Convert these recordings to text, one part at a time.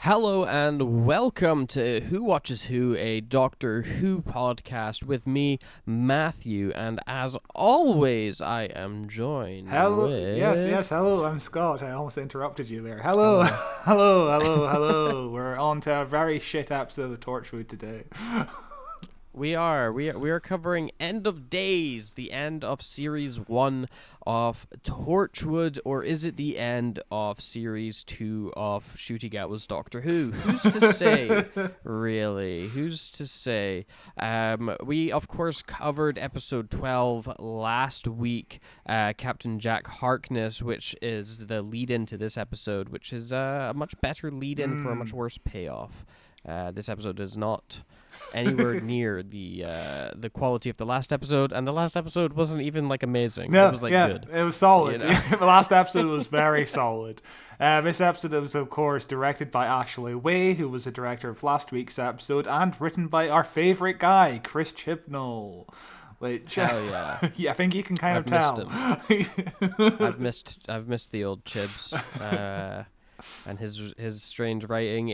Hello and welcome to Who Watches Who, a Doctor Who podcast with me, Matthew, and as always, I am joined Hello, with... yes, hello, I'm Scott. I almost interrupted you there. Hello, hello. We're on to a very shit episode of Torchwood today. We are covering End of Days, the end of Series 1 of Torchwood, or is it the end of Series 2 of Ncuti Gatwa's Doctor Who? Who's to say, really? Who's to say? We, of course, covered Episode 12 last week, Captain Jack Harkness, which is the lead-in to this episode, which is a much better lead-in for a much worse payoff. This episode is not anywhere near the quality of the last episode, and the last episode wasn't even amazing. No, it was good. It was solid. You know? The last episode was very solid. This episode was, of course, directed by Ashley Way, who was the director of last week's episode, and written by our favorite guy, Chris Chibnall. Which, Hell yeah! yeah, I think you can kind of tell. I've missed the old Chibs. And his strange writing.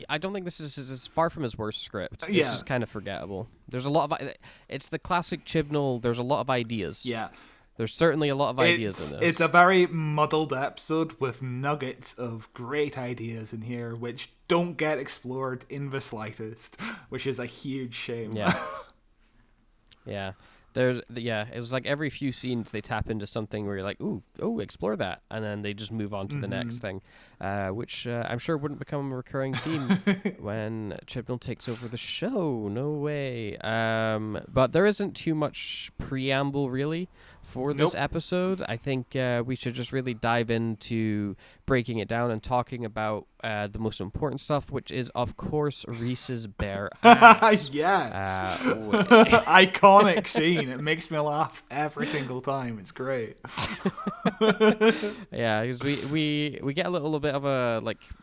I don't think this is far from his worst script. It's just kind of forgettable. There's a lot of it's the classic Chibnall. There's a lot of ideas. Yeah. There's certainly a lot of ideas in this. It's a very muddled episode with nuggets of great ideas in here which don't get explored in the slightest, which is a huge shame. Yeah. Yeah. It was like every few scenes they tap into something where you're like, ooh, explore that, and then they just move on to the next thing, which I'm sure wouldn't become a recurring theme when Chibnall takes over the show. No way. But there isn't too much preamble really for this episode. I think we should just really dive into breaking it down and talking about the most important stuff, which is, of course, Reese's bare ass. Yes. Iconic scene. It makes me laugh every single time. It's great. Yeah, because we get a little bit of a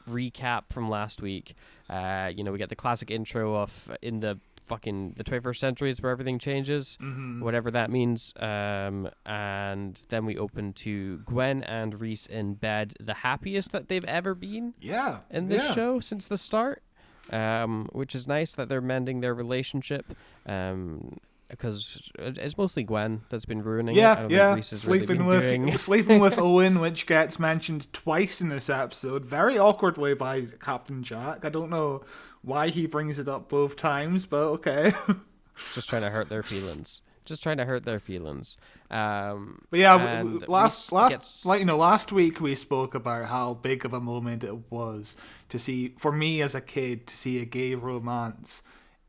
recap from last week. We get the classic intro of in the 21st century is where everything changes, whatever that means. And then we open to Gwen and Reese in bed, the happiest that they've ever been. Yeah. In this show since the start, which is nice that they're mending their relationship. Because it's mostly Gwen that's been ruining it. I don't think Reese has sleeping with Owen, which gets mentioned twice in this episode, very awkwardly by Captain Jack. I don't know why he brings it up both times, but okay. Just trying to hurt their feelings. But yeah, last week we spoke about how big of a moment it was to see, for me as a kid, to see a gay romance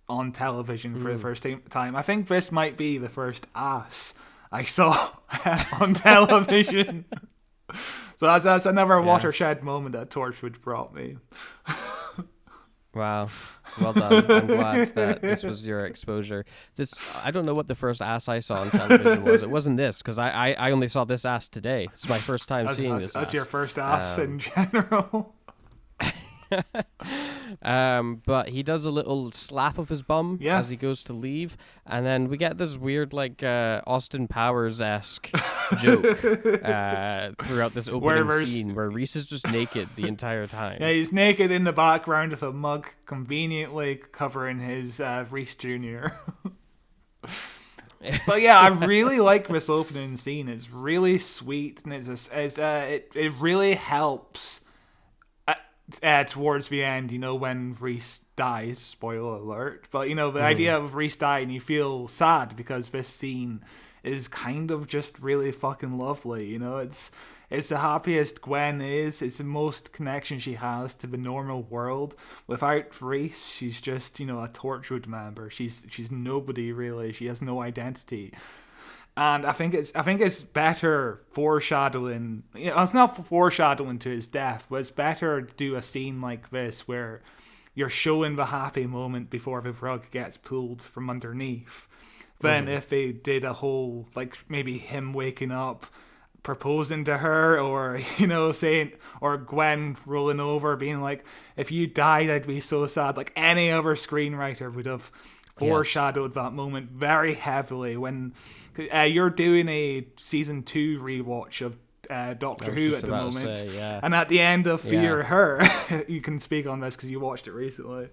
on television for the first time. I think this might be the first ass I saw on television. So that's another watershed moment that Torchwood brought me. Wow. Well done. I'm glad that this was your exposure. I don't know what the first ass I saw on television was. It wasn't this, because I only saw this ass today. It's my first time seeing this ass. That's your first ass in general. But he does a little slap of his bum as he goes to leave, and then we get this weird Austin Powers-esque joke throughout this opening scene where Reese is just naked the entire time. Yeah, he's naked in the background with a mug conveniently covering his Reese Jr. But yeah, I really like this opening scene. It's really sweet, and it really helps towards the end, when Reese dies, spoiler alert, but the idea of Reese dying, you feel sad because this scene is kind of just really fucking lovely. It's the happiest Gwen is. It's the most connection she has to the normal world. Without Reese, she's just a Torchwood member. She's nobody really. She has no identity. And I think it's better foreshadowing. It's not foreshadowing to his death, but it's better to do a scene like this where you're showing the happy moment before the rug gets pulled from underneath than if they did a whole, maybe him waking up, proposing to her, or saying, or Gwen rolling over being like, if you died I'd be so sad. Like any other screenwriter would have foreshadowed that moment very heavily when you're doing a season 2 rewatch of Doctor I was Who just at the about to moment. say, yeah. And at the end of Fear Yeah. Her, you can speak on this because you watched it recently.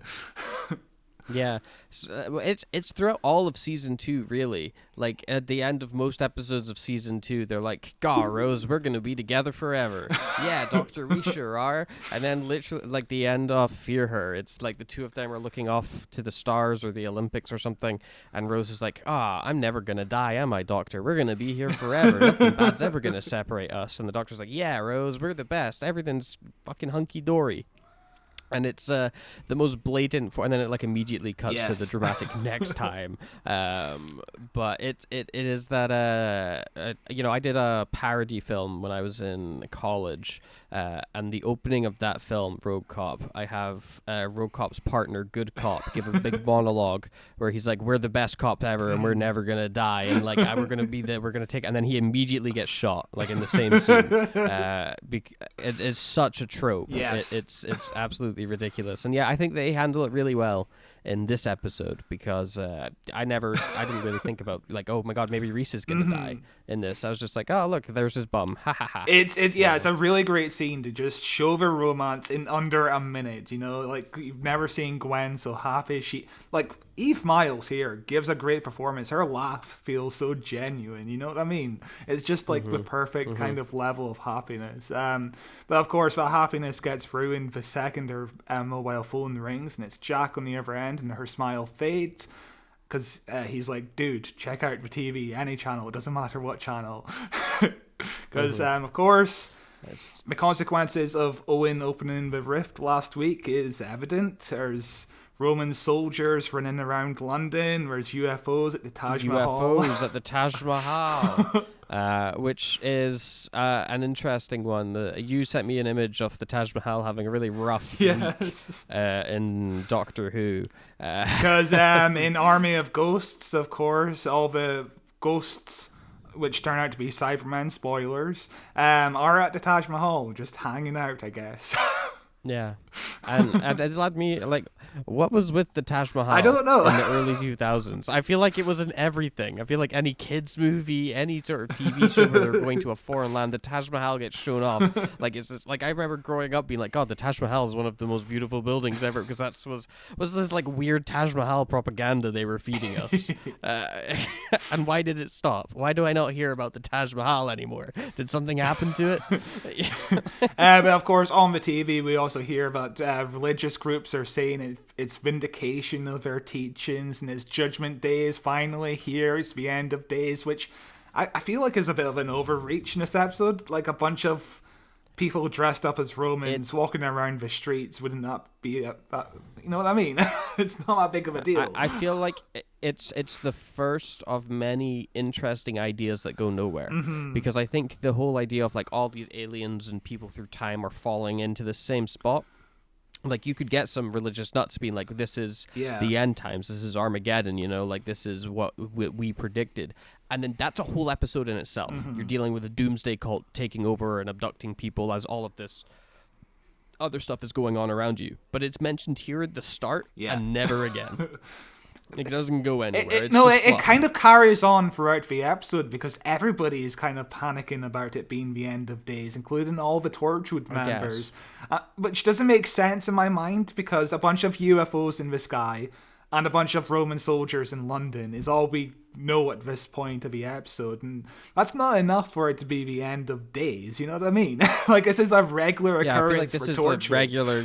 Yeah, it's throughout all of season 2, really. Like at the end of most episodes of season 2, they're like, "Gaw, Rose, we're gonna be together forever." Yeah, Doctor, we sure are. And then literally, like the end of Fear Her, it's like the two of them are looking off to the stars or the Olympics or something, and Rose is like, "Ah, I'm never gonna die, am I, Doctor? We're gonna be here forever. Nothing bad's ever gonna separate us." And the Doctor's like, "Yeah, Rose, we're the best. Everything's fucking hunky dory." And it's the most blatant and then it like immediately cuts to the Yes. dramatic next time. But it is that I did a parody film when I was in college, and the opening of that film, Rogue Cop, I have Rogue Cop's partner, Good Cop, give a big monologue where he's like, "We're the best cop ever, and we're never gonna die, and like we're gonna take," and then he immediately gets shot like in the same scene. It is such a trope. Yes. It's absolutely ridiculous, and yeah, I think they handle it really well in this episode because I didn't really think about like, oh my god, maybe Reese is gonna die in this. I was just like, oh look, there's his bum, ha ha ha. It's a really great scene to just show the romance in under a minute. You know, like you've never seen Gwen so happy. She like Eve Miles here gives a great performance. Her laugh feels so genuine. You know what I mean? It's just like the perfect kind of level of happiness. But of course, that happiness gets ruined the second her mobile phone rings, and it's Jack on the other end, and her smile fades. Because he's like, dude, check out the TV, any channel, it doesn't matter what channel. Because, of course, the consequences of Owen opening the rift last week is evident. There's Roman soldiers running around London. There's UFOs at the Taj Mahal. UFOs at the Taj Mahal, which is an interesting one. You sent me an image of the Taj Mahal having a really rough week in Doctor Who. Because in Army of Ghosts, of course, all the ghosts, which turn out to be Cybermen, spoilers, are at the Taj Mahal, just hanging out, I guess. Yeah, and it led me like, what was with the Taj Mahal? I don't know. In the early 2000s, I feel like it was in everything. I feel like any kids movie, any sort of TV show where they're going to a foreign land, the Taj Mahal gets shown off. Like it's just like I remember growing up being like, God, the Taj Mahal is one of the most beautiful buildings ever, because that was this like weird Taj Mahal propaganda they were feeding us. And why did it stop? Why do I not hear about the Taj Mahal anymore? Did something happen to it? But of course, on the TV, we also hear that religious groups are saying it's vindication of their teachings, and it's Judgment Day is finally here. It's the end of days, which I feel like is a bit of an overreach in this episode. Like a bunch of people dressed up as Romans walking around the streets. Wouldn't that be you know what I mean? It's not that big of a deal. I feel like it's the first of many interesting ideas that go nowhere, because I think the whole idea of like all these aliens and people through time are falling into the same spot. Like you could get some religious nuts being like, this is the end times, this is Armageddon, you know, like this is what we predicted. And then that's a whole episode in itself. You're dealing with a doomsday cult taking over and abducting people as all of this other stuff is going on around you. But it's mentioned here at the start and never again. It doesn't go anywhere. It kind of carries on throughout the episode because everybody is kind of panicking about it being the end of days, including all the Torchwood members, which doesn't make sense in my mind because a bunch of UFOs in the sky and a bunch of Roman soldiers in London is all we know at this point of the episode, and that's not enough for it to be the end of days. You know what I mean? Like this is a regular occurrence I feel like this for is Torchwood. Regular,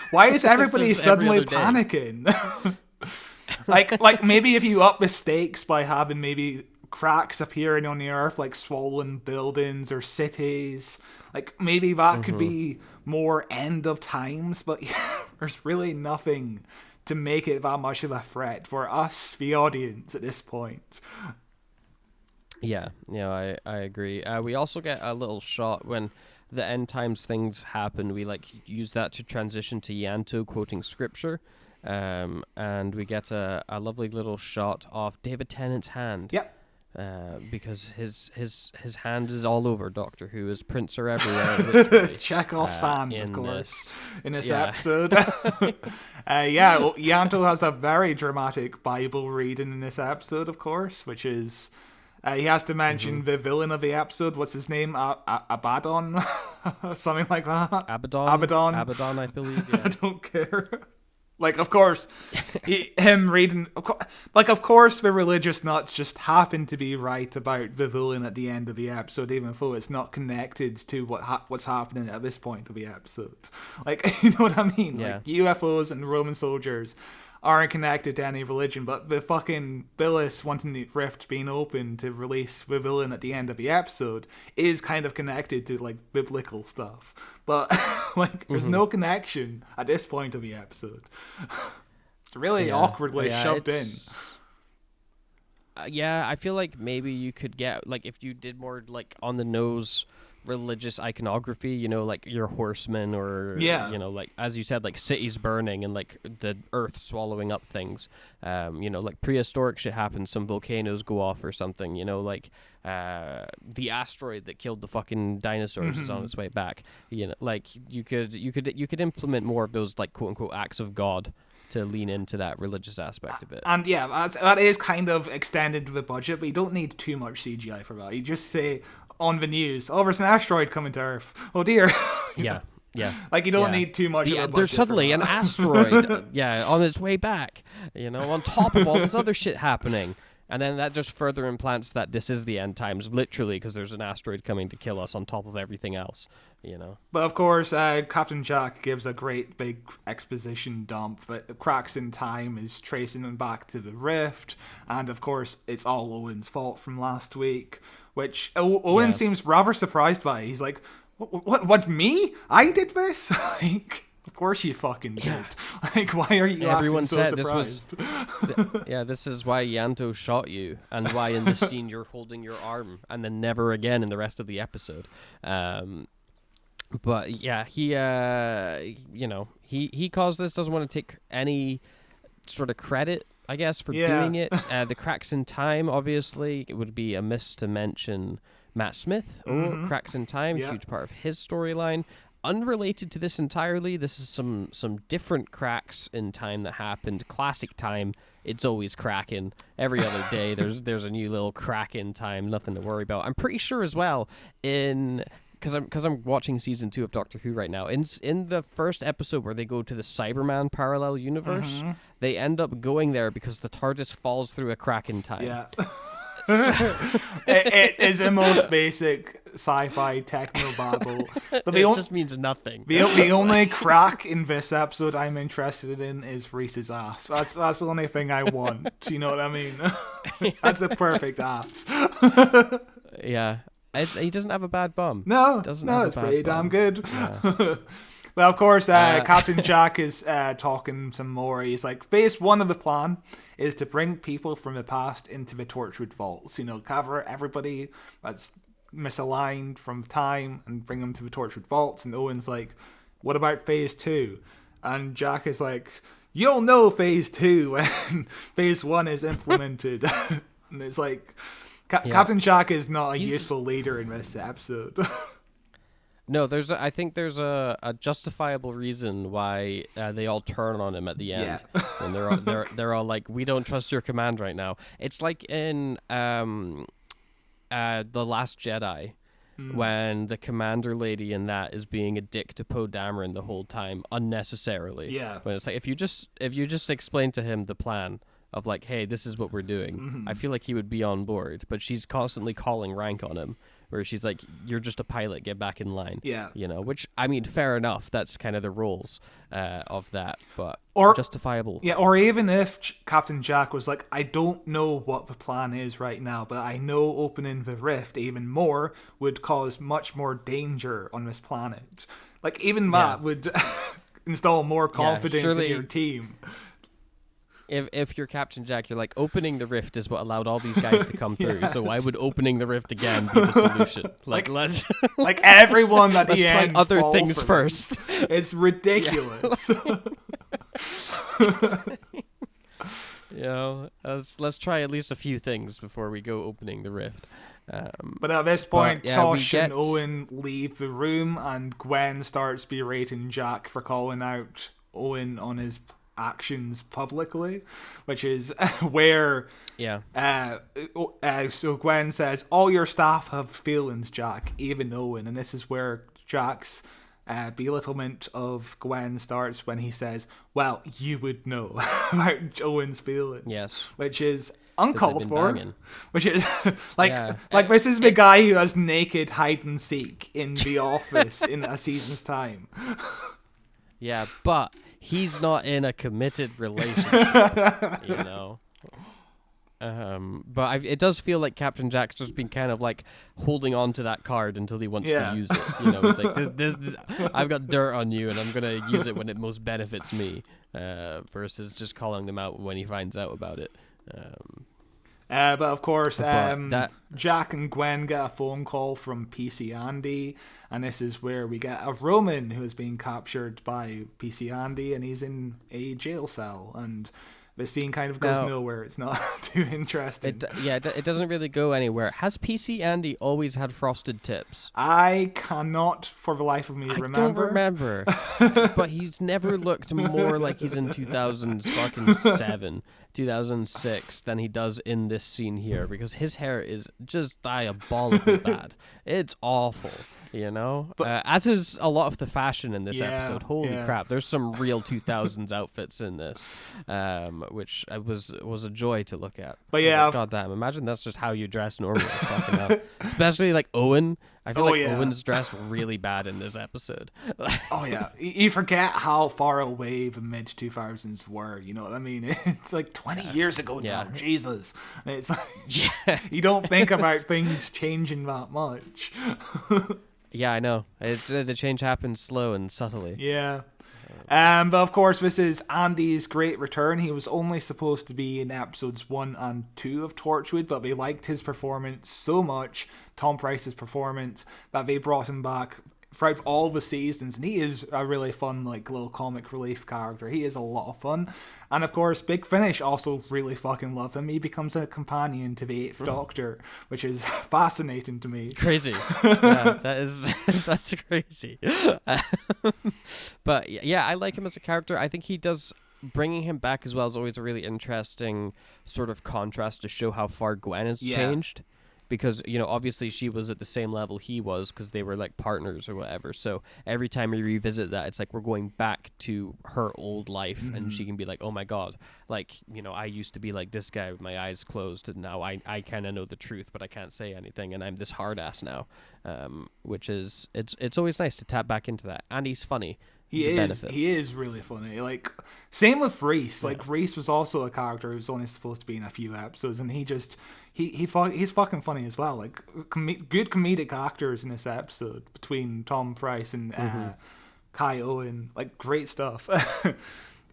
Why is everybody suddenly panicking? like maybe if you up the stakes by having maybe cracks appearing on the earth, like swollen buildings or cities, like maybe that could be more end of times, but there's really nothing to make it that much of a threat for us, the audience, at this point. Yeah, I agree. We also get a little shot when the end times things happen. We like use that to transition to Yanto quoting scripture. And we get a lovely little shot of David Tennant's hand. Yep. Because his hand is all over Doctor Who. His prints are everywhere. Literally. Chekhov's hand, of course, in this episode. Yanto has a very dramatic Bible reading in this episode, of course, which is He has to mention the villain of the episode. What's his name? Abaddon? Something like that. Abaddon, I believe. Yeah. I don't care. Like, of course, him reading... of course, the religious nuts just happen to be right about the villain at the end of the episode, even though it's not connected to what's happening at this point of the episode. Like, you know what I mean? Yeah. Like, UFOs and Roman soldiers aren't connected to any religion, but the fucking Billis wanting the rift being open to release the villain at the end of the episode is kind of connected to, like, biblical stuff. But, like, there's no connection at this point of the episode. It's really awkwardly shoved in. Yeah, I feel like maybe you could get, like, if you did more, like, on-the-nose religious iconography, you know, like your horsemen or, you know, like, as you said, like, cities burning and, like, the earth swallowing up things. You know, like, prehistoric shit happens, some volcanoes go off or something, you know, like, the asteroid that killed the fucking dinosaurs is on its way back. You know, like, you could implement more of those, like, quote-unquote acts of God to lean into that religious aspect of it. And yeah, that is kind of extended the budget, but you don't need too much CGI for that. You just say on the news, oh, there's an asteroid coming to Earth. Oh dear. Yeah. Like, you don't need too much of a budget. There's suddenly an asteroid, on its way back, you know, on top of all this other shit happening. And then that just further implants that this is the end times, literally, because there's an asteroid coming to kill us on top of everything else, you know. But of course, Captain Jack gives a great big exposition dump that cracks in time is tracing them back to the rift. And of course, it's all Owen's fault from last week, which Owen seems rather surprised by. He's like, what, me? I did this? Like... Of course you fucking did. Like, why are you Everyone acting so said surprised? This is why Yanto shot you, and why in this scene you're holding your arm, and then never again in the rest of the episode. But yeah, he caused this, doesn't want to take any sort of credit, I guess, for doing it. The cracks in time, obviously, it would be amiss to mention Matt Smith. Cracks in time, huge part of his storyline. Unrelated to this entirely, this is some different cracks in time that happened. Classic time, it's always cracking. Every other day, there's a new little crack in time. Nothing to worry about. I'm pretty sure as well because I'm watching season 2 of Doctor Who right now. In the first episode where they go to the Cyberman parallel universe, they end up going there because the TARDIS falls through a crack in time. Yeah. it is the most basic sci-fi techno babble. But it just means nothing. The only crack in this episode I'm interested in is Reese's ass. That's the only thing I want. You know what I mean? That's a perfect ass. Yeah. He doesn't have a bad bum. No, it's pretty damn good. Yeah. Well, of course, Captain Jack is talking some more. He's like, phase 1 of the plan is to bring people from the past into the Torchwood vaults. You know, cover everybody that's misaligned from time and bring them to the Torchwood vaults. And Owen's like, what about phase 2? And Jack is like, you'll know phase 2 when phase 1 is implemented. And it's like, Captain Jack is not a useful leader in this episode. No, I think there's a justifiable reason why they all turn on him at the end, and they're all like, "We don't trust your command right now." It's like in The Last Jedi, when the commander lady in that is being a dick to Poe Dameron the whole time unnecessarily. Yeah, when it's like if you just explain to him the plan of like, "Hey, this is what we're doing," I feel like he would be on board. But she's constantly calling rank on him. Where she's like, you're just a pilot, get back in line. Yeah. You know, which, I mean, fair enough. That's kind of the rules of that, but justifiable. Yeah, or even if Captain Jack was like, I don't know what the plan is right now, but I know opening the rift even more would cause much more danger on this planet. Like, even that would install more confidence in your team. If you're Captain Jack, you're like, opening the rift is what allowed all these guys to come through. So why would opening the rift again be the solution? Like let's like everyone at let's the try end other things first. It's ridiculous. You know, let's try at least a few things before we go opening the rift. But at this point, Tosh and Owen leave the room, and Gwen starts berating Jack for calling out Owen on his actions publicly, which is where so Gwen says, all your staff have feelings, Jack, even Owen. And this is where Jack's belittlement of Gwen starts when he says, well, you would know about Owen's feelings. Yes. Which is uncalled for. Banging. Which is like this is the guy who has naked hide and seek in the office in a season's time. Yeah, but he's not in a committed relationship, you know. But it does feel like Captain Jack's just been kind of like holding on to that card until he wants to use it. You know, it's like this, I've got dirt on you, and I'm gonna use it when it most benefits me, versus just calling them out when he finds out about it. But of course, Jack and Gwen get a phone call from PC Andy, and this is where we get a Roman who is being captured by PC Andy, and he's in a jail cell, and the scene kind of goes nowhere. It's not too interesting. It doesn't really go anywhere. Has PC Andy always had frosted tips? I cannot, for the life of me, remember. I don't remember. But he's never looked more like he's in 2007, 2006 than he does in this scene here, because his hair is just diabolically bad. It's awful, you know? As is a lot of the fashion in this episode. Holy crap, there's some real 2000s outfits in this, which was a joy to look at. But yeah, God damn, imagine that's just how you dress normally. Fucking hell. Especially like Owen. I feel Owen's dressed really bad in this episode. Oh yeah, you forget how far away the mid 2000s were. You know what I mean? It's like 20 years ago now. Jesus, it's like you don't think about things changing that much. Yeah, I know. The change happens slow and subtly. Yeah. But of course, this is Andy's great return. He was only supposed to be in episodes 1 and 2 of Torchwood, but they liked his performance so much, Tom Price's performance, that they brought him back throughout all the seasons, and he is a really fun, like, little comic relief character. He is a lot of fun. And of course, Big Finish also really fucking love him. He becomes a companion to the 8th Doctor, which is fascinating to me. Crazy. Yeah, that's crazy. But yeah, I like him as a character. I think he does, bringing him back as well is always a really interesting sort of contrast to show how far Gwen has changed. Because, you know, obviously she was at the same level he was because they were like partners or whatever. So every time we revisit that, it's like we're going back to her old life, and she can be like, oh my God, like, you know, I used to be like this guy with my eyes closed, and now I kind of know the truth, but I can't say anything, and I'm this hard ass now, which is, it's always nice to tap back into that. And he's funny. He is really funny. Like, same with Reese. Like, Reese was also a character who was only supposed to be in a few episodes, and he's fucking funny as well. Like, good comedic actors in this episode between Tom Price and Kai Owen. Like, great stuff.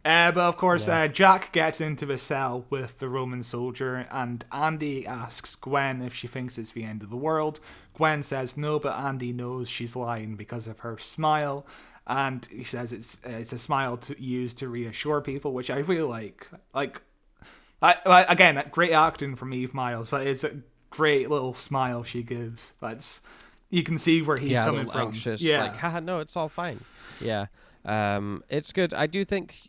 But of course, Jack gets into the cell with the Roman soldier, and Andy asks Gwen if she thinks it's the end of the world. Gwen says no, but Andy knows she's lying because of her smile. And he says it's a smile used to reassure people, which I really like. Like, again, great acting from Eve Miles, but it's a great little smile she gives. You can see where he's coming from. Anxious, like, haha, no, it's all fine. Yeah, it's good. I do think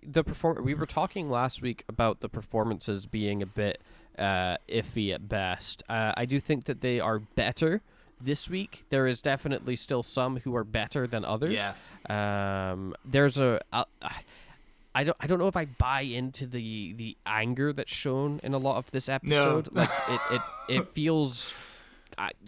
we were talking last week about the performances being a bit iffy at best. I do think that they are better this week. There is definitely still some who are better than others. There's I don't know if I buy into the anger that's shown in a lot of this episode. No. Like it feels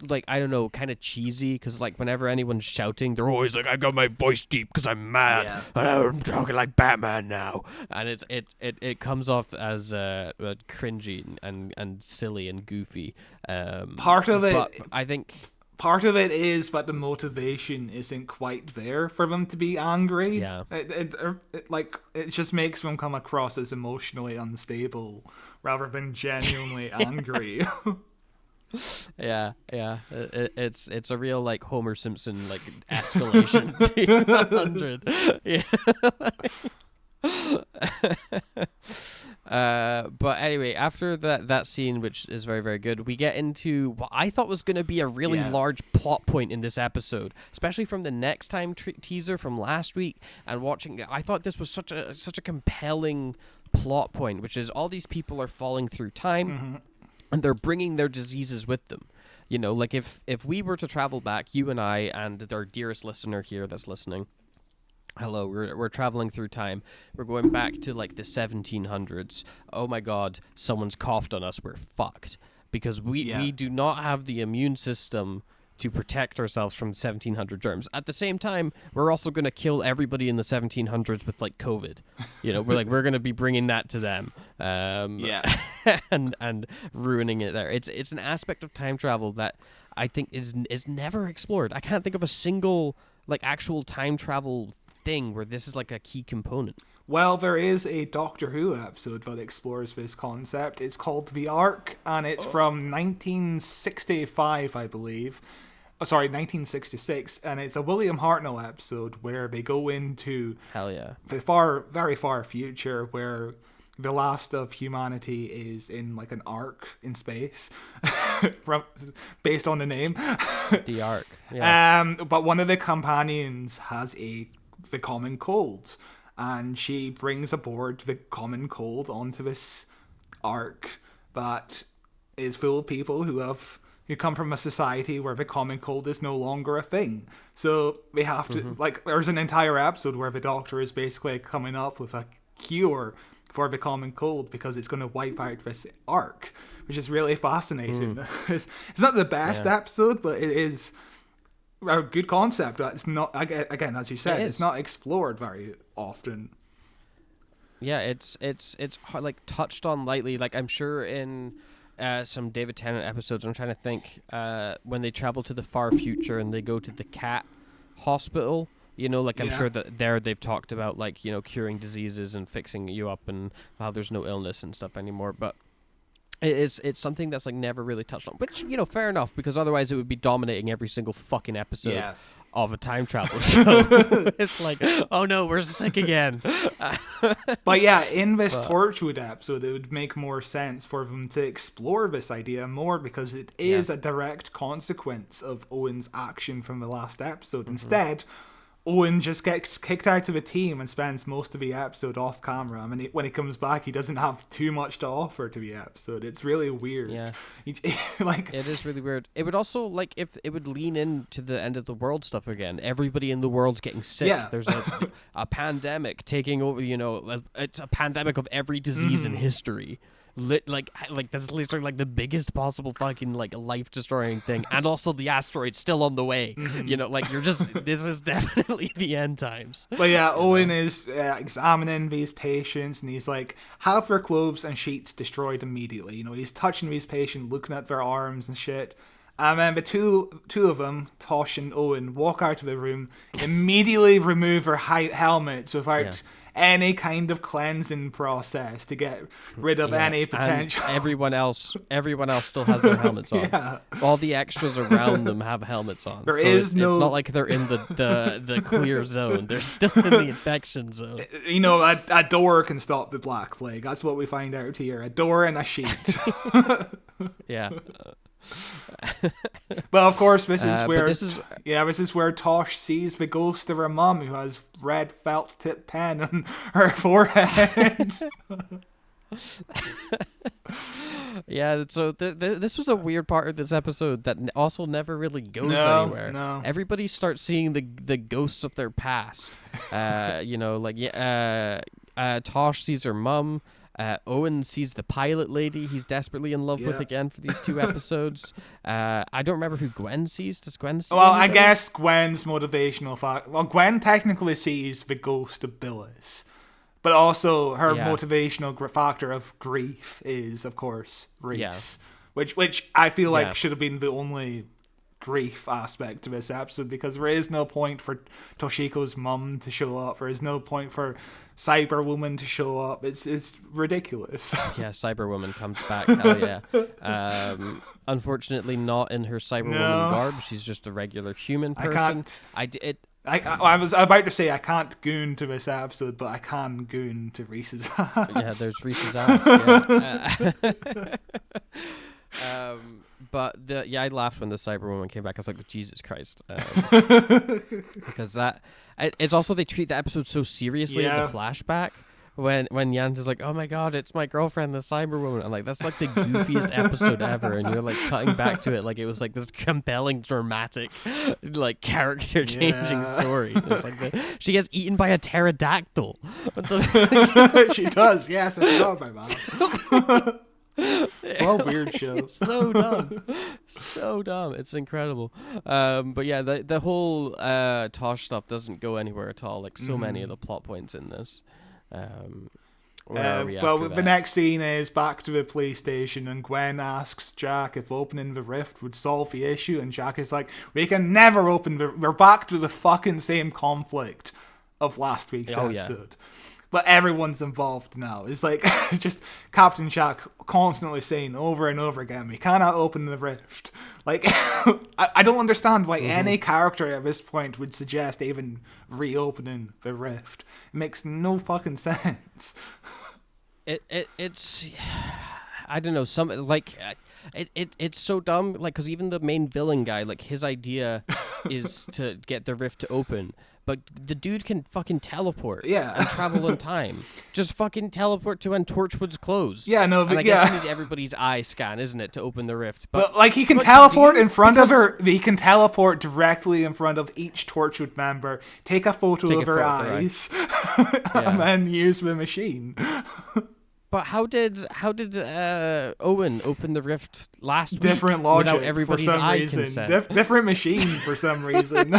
like, I don't know, kind of cheesy, because like whenever anyone's shouting, they're always like, I got my voice deep because I'm mad and I'm talking like Batman now, and it comes off as cringy and silly and goofy. Part of it, but I think part of it is that the motivation isn't quite there for them to be angry. Yeah. It just makes them come across as emotionally unstable rather than genuinely angry. Yeah. It's a real like Homer Simpson like escalation to 100. Yeah. But anyway, after that scene, which is very, very good, we get into what I thought was going to be a really large plot point in this episode, especially from the next time teaser from last week and watching. I thought this was such a compelling plot point, which is all these people are falling through time, and they're bringing their diseases with them. You know, like if we were to travel back, you and I and our dearest listener here that's listening. Hello, we're traveling through time. We're going back to like the 1700s. Oh my God, someone's coughed on us. We're fucked because we do not have the immune system to protect ourselves from 1700 germs. At the same time, we're also going to kill everybody in the 1700s with like COVID. You know, we're going to be bringing that to them. And ruining it there. It's an aspect of time travel that I think is never explored. I can't think of a single like actual time travel thing where this is like a key component. Well, there is a Doctor Who episode that explores this concept. It's called The Ark, and it's from 1965, I believe. Oh, sorry, 1966, and it's a William Hartnell episode where they go into the very far future where the last of humanity is in like an ark in space, based on the name. The Ark. Yeah. But one of the companions has the common cold, and she brings aboard the common cold onto this ark that is full of people who come from a society where the common cold is no longer a thing. So they have to there's an entire episode where the Doctor is basically coming up with a cure for the common cold because it's going to wipe out this ark, which is really fascinating. It's not the best episode, but it is a good concept. It's not, again, as you said, it's not explored very often. Yeah, it's like touched on lightly. Like I'm sure in some David Tennant episodes, I'm trying to think, when they travel to the far future and they go to the cat hospital. You know, like I'm sure that they've talked about like, you know, curing diseases and fixing you up and how there's no illness and stuff anymore. But it's something that's like never really touched on, which, you know, fair enough, because otherwise it would be dominating every single fucking episode of a time travel show. It's like, oh no, we're sick again. But yeah, in this Torchwood episode, it would make more sense for them to explore this idea more because it is a direct consequence of Owen's action from the last episode. Instead, Owen just gets kicked out of the team and spends most of the episode off camera. I mean, when he comes back, he doesn't have too much to offer to the episode. It's really weird. Yeah, like it is really weird. It would also like if it would lean into the end of the world stuff again. Everybody in the world's getting sick. Yeah. There's a pandemic taking over. You know, it's a pandemic of every disease in history. Like that's literally like the biggest possible fucking like life destroying thing, and also the asteroid's still on the way. You know, like this is definitely the end times. But yeah, Owen is examining these patients, and he's like, have their clothes and sheets destroyed immediately. You know, he's touching these patients, looking at their arms and shit. And then the two of them, Tosh and Owen, walk out of the room, immediately remove their helmets without any kind of cleansing process to get rid of any potential. And everyone else still has their helmets on. Yeah. All the extras around them have helmets on. It's not like they're in the clear zone. They're still in the infection zone. You know, a door can stop the Black Plague. That's what we find out here. A door and a sheet. Yeah. But of course, this is where Tosh sees the ghost of her mum, who has red felt tip pen on her forehead. Yeah, so this was a weird part of this episode that also never really goes anywhere. No. Everybody starts seeing the ghosts of their past. You know, like Tosh sees her mum. Owen sees the pilot lady he's desperately in love with again for these two episodes. I don't remember who Gwen sees. Does Gwen see Well, anything? I guess Gwen's motivational factor... Well, Gwen technically sees the ghost of Billis. But also her motivational factor of grief is, of course, Reese. Which I feel like should have been the only grief aspect to this episode, because there is no point for Toshiko's mum to show up. There is no point for Cyberwoman to show up. It's ridiculous. Yeah, Cyberwoman comes back. Hell yeah. Unfortunately, not in her Cyberwoman garb. She's just a regular human person. I was about to say I can't goon to this episode, but I can goon to Reese's ass. Yeah, there's Reese's ass. Yeah. But I laughed when the Cyberwoman came back. I was like, Jesus Christ, because it's also they treat the episode so seriously in the flashback. When Yanto's like, oh my god, it's my girlfriend, the Cyberwoman. I'm like, that's like the goofiest episode ever, and you're like cutting back to it like it was like this compelling, dramatic, like character changing story. It's like she gets eaten by a pterodactyl. She does, yes, I forgot about that. Well, weird show. So dumb. It's incredible. But yeah, the whole Tosh stuff doesn't go anywhere at all. Like so many of the plot points in this. The next scene is back to the police station, and Gwen asks Jack if opening the rift would solve the issue, and Jack is like, "We can never open we're back to the fucking same conflict of last week's episode." Yeah. But everyone's involved now. It's like just Captain Jack constantly saying over and over again, "We cannot open the rift." Like, I don't understand why any character at this point would suggest even reopening the rift. It makes no fucking sense. It's I don't know, some like it's so dumb. Like, because even the main villain guy, like his idea is to get the rift to open. But the dude can fucking teleport and travel in time. Just fucking teleport to when Torchwood's closed. Yeah, no, but and I guess you need everybody's eye scan, isn't it, to open the rift? But like, he can teleport in front of her. He can teleport directly in front of each Torchwood member, take a photo of her eyes, and then use the machine. But how did Owen open the rift last Different week logic without everybody's for some eye reason. consent? Different machine for some reason.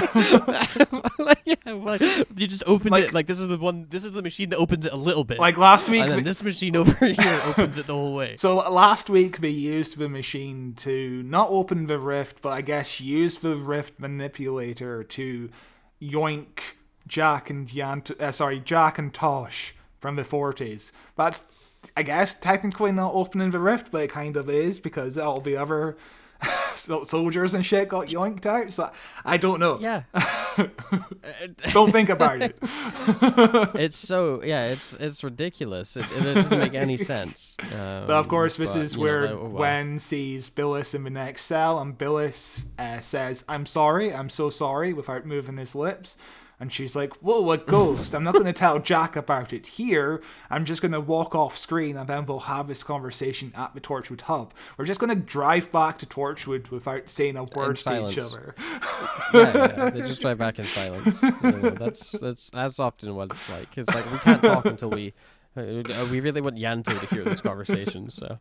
You just opened it like this is the machine that opens it a little bit. Like last week, and then this machine over here opens it the whole way. So last week they used the machine to not open the rift, but I guess use the rift manipulator to yoink Jack and Tosh from the 40s. That's, I guess, technically not opening the rift, but it kind of is, because all the other soldiers and shit got yoinked out. So I don't know. Yeah. Don't think about it. It's ridiculous. It doesn't make any sense. But of course, this is where Gwen sees Billis in the next cell, and Billis says, "I'm sorry, I'm so sorry," without moving his lips. And she's like, "Whoa, a ghost. I'm not going to tell Jack about it here. I'm just going to walk off screen, and then we'll have this conversation at the Torchwood hub. We're just going to drive back to Torchwood without saying a word to each other." Yeah, they just drive back in silence. That's often what it's like. It's like, we can't talk until we really want Yanto to hear this conversation. So.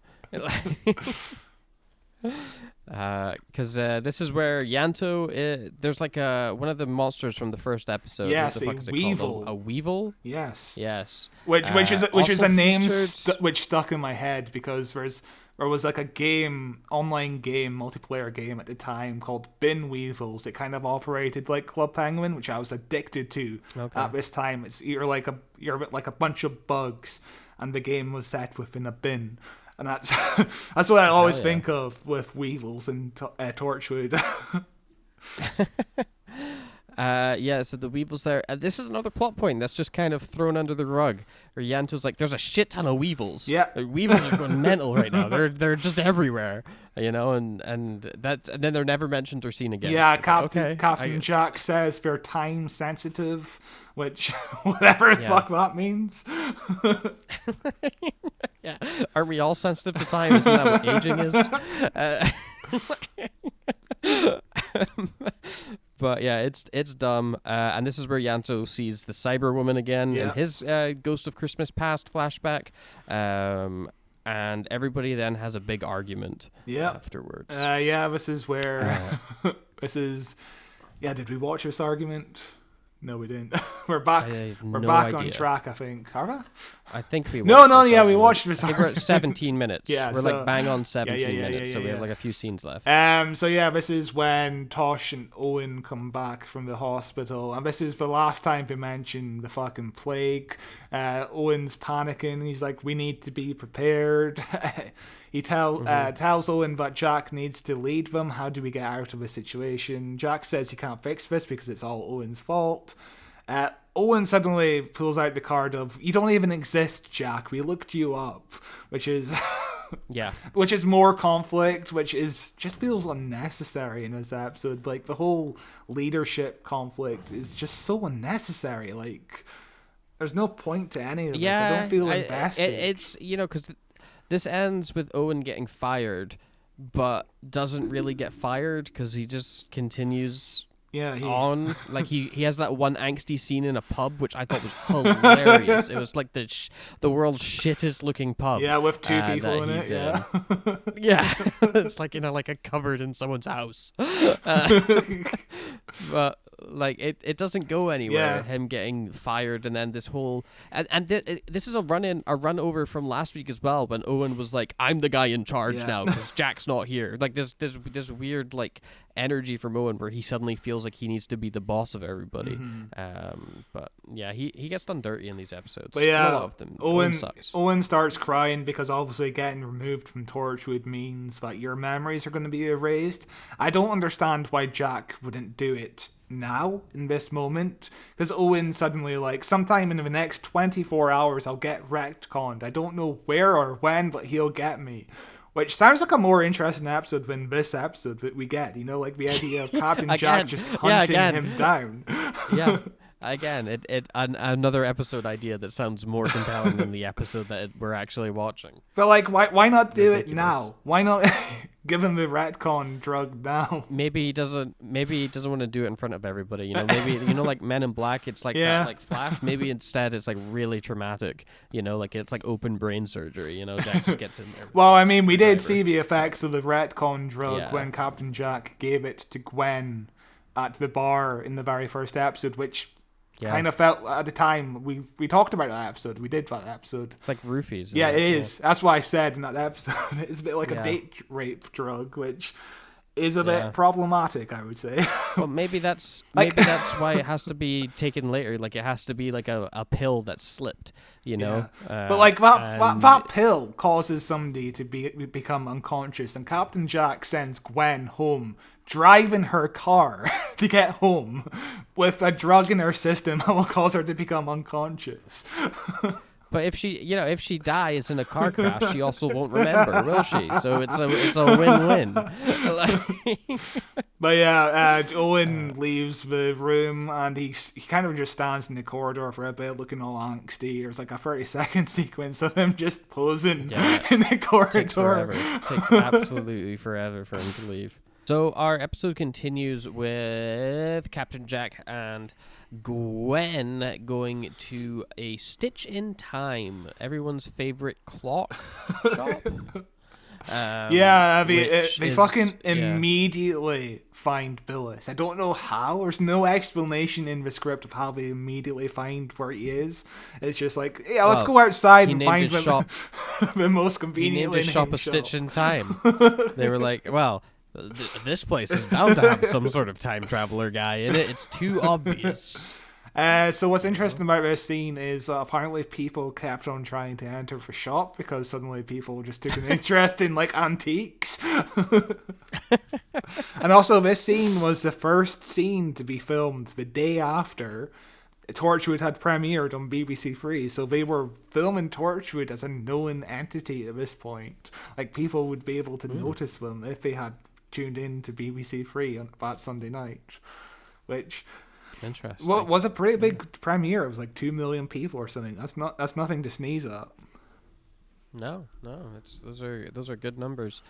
Because this is where Yanto, there's like one of the monsters from the first episode. Yes, what the fuck is it Weevil. Called? A Weevil? Yes. Which is a name which stuck in my head, because there was like a online multiplayer game at the time called Bin Weevils. It kind of operated like Club Penguin, which I was addicted to at this time. You're like a bunch of bugs, and the game was set within a bin. And that's what I always think of with Weevils and Torchwood. So the Weevils there. This is another plot point that's just kind of thrown under the rug. Where Yanto's like, "There's a shit ton of Weevils. Yeah, Weevils are going mental right now. They're just everywhere, and then they're never mentioned or seen again." Yeah, Captain Jack says they're time sensitive, which whatever the fuck that means. Yeah, aren't we all sensitive to time? Isn't that what aging is? But yeah, it's dumb. And this is where Yanto sees the Cyberwoman again in his Ghost of Christmas Past flashback. And everybody then has a big argument afterwards. This is where... Did we watch this argument? No, we didn't. We're back. We're no back idea. on track, I think. Are we? I think we No, watched no, this yeah, we already. watched this I think we're at 17 minutes. Yeah, we're so- like bang on 17 yeah, minutes, so we have yeah. like a few scenes left. So yeah, this is when Tosh and Owen come back from the hospital, and this is the last time we mention the fucking plague. Owen's panicking. He's like, "We need to be prepared." He tells Owen that Jack needs to lead them. How do we get out of the situation? Jack says he can't fix this because it's all Owen's fault. Owen suddenly pulls out the card of, "You don't even exist, Jack. We looked you up," which is Yeah. which is more conflict, which is just feels unnecessary in this episode. Like the whole leadership conflict is just so unnecessary. Like there's no point to any of this. I don't feel invested. It's because this ends with Owen getting fired, but doesn't really get fired because he just continues on. Like he has that one angsty scene in a pub, which I thought was hilarious. It was like the world's shittest looking pub. Yeah, with two people in it. Yeah, yeah. It's like like a cupboard in someone's house. But like it doesn't go anywhere. Yeah. Him getting fired, and then this whole this is a run over from last week as well, when Owen was like, "I'm the guy in charge now because Jack's not here." Like this weird like energy from Owen where he suddenly feels like he needs to be the boss of everybody. But yeah, he gets done dirty in these episodes. But yeah, a lot of them. Owen sucks. Owen starts crying because obviously getting removed from Torchwood means that your memories are going to be erased. I don't understand why Jack wouldn't do it now in this moment, because Owen suddenly like, sometime in the next 24 hours I'll get retconned. I don't know where or when, but he'll get me. Which sounds like a more interesting episode than this episode that we get, like the idea of Captain Jack just hunting him down. Yeah. Again, another episode idea that sounds more compelling than the episode that we're actually watching. But like, why not do it now? Why not give him the retcon drug now? Maybe he doesn't want to do it in front of everybody. Maybe like Men in Black. It's like that, like Flash. Maybe instead it's like really traumatic. Like it's like open brain surgery. Jack just gets in there. Well, I mean, we did see the effects of the retcon drug when Captain Jack gave it to Gwen at the bar in the very first episode, which kind of felt at the time we talked about that episode. We did that episode. It's like roofies. Yeah, it is. That's why I said in that episode it's a bit like a date rape drug, which is a bit problematic, I would say. Well, maybe that's why it has to be taken later. Like it has to be like a pill that's slipped. But like that pill causes somebody to become unconscious, and Captain Jack sends Gwen home, driving her car to get home with a drug in her system that will cause her to become unconscious. But if she dies in a car crash, she also won't remember, will she? So it's a win-win. But yeah, Owen leaves the room and he kind of just stands in the corridor for a bit, looking all angsty. There's like a 30-second sequence of him just posing in the corridor. Takes absolutely forever for him to leave. So our episode continues with Captain Jack and Gwen going to a Stitch in Time, everyone's favorite clock shop. They fucking immediately find Phyllis. I don't know how. There's no explanation in the script of how they immediately find where he is. It's just like, let's go outside and find him the most conveniently named shop. A Stitch in Time. They were like, well, this place is bound to have some sort of time traveler guy in it. It's too obvious. So what's interesting about this scene is apparently people kept on trying to enter the shop because suddenly people just took an interest in like antiques. And also this scene was the first scene to be filmed the day after Torchwood had premiered on BBC Three, so they were filming Torchwood as a known entity at this point. Like people would be able to notice them if they had tuned in to BBC Three on that Sunday night, which was a pretty big premiere. It was like 2 million people or something. That's nothing to sneeze at. No, those are good numbers.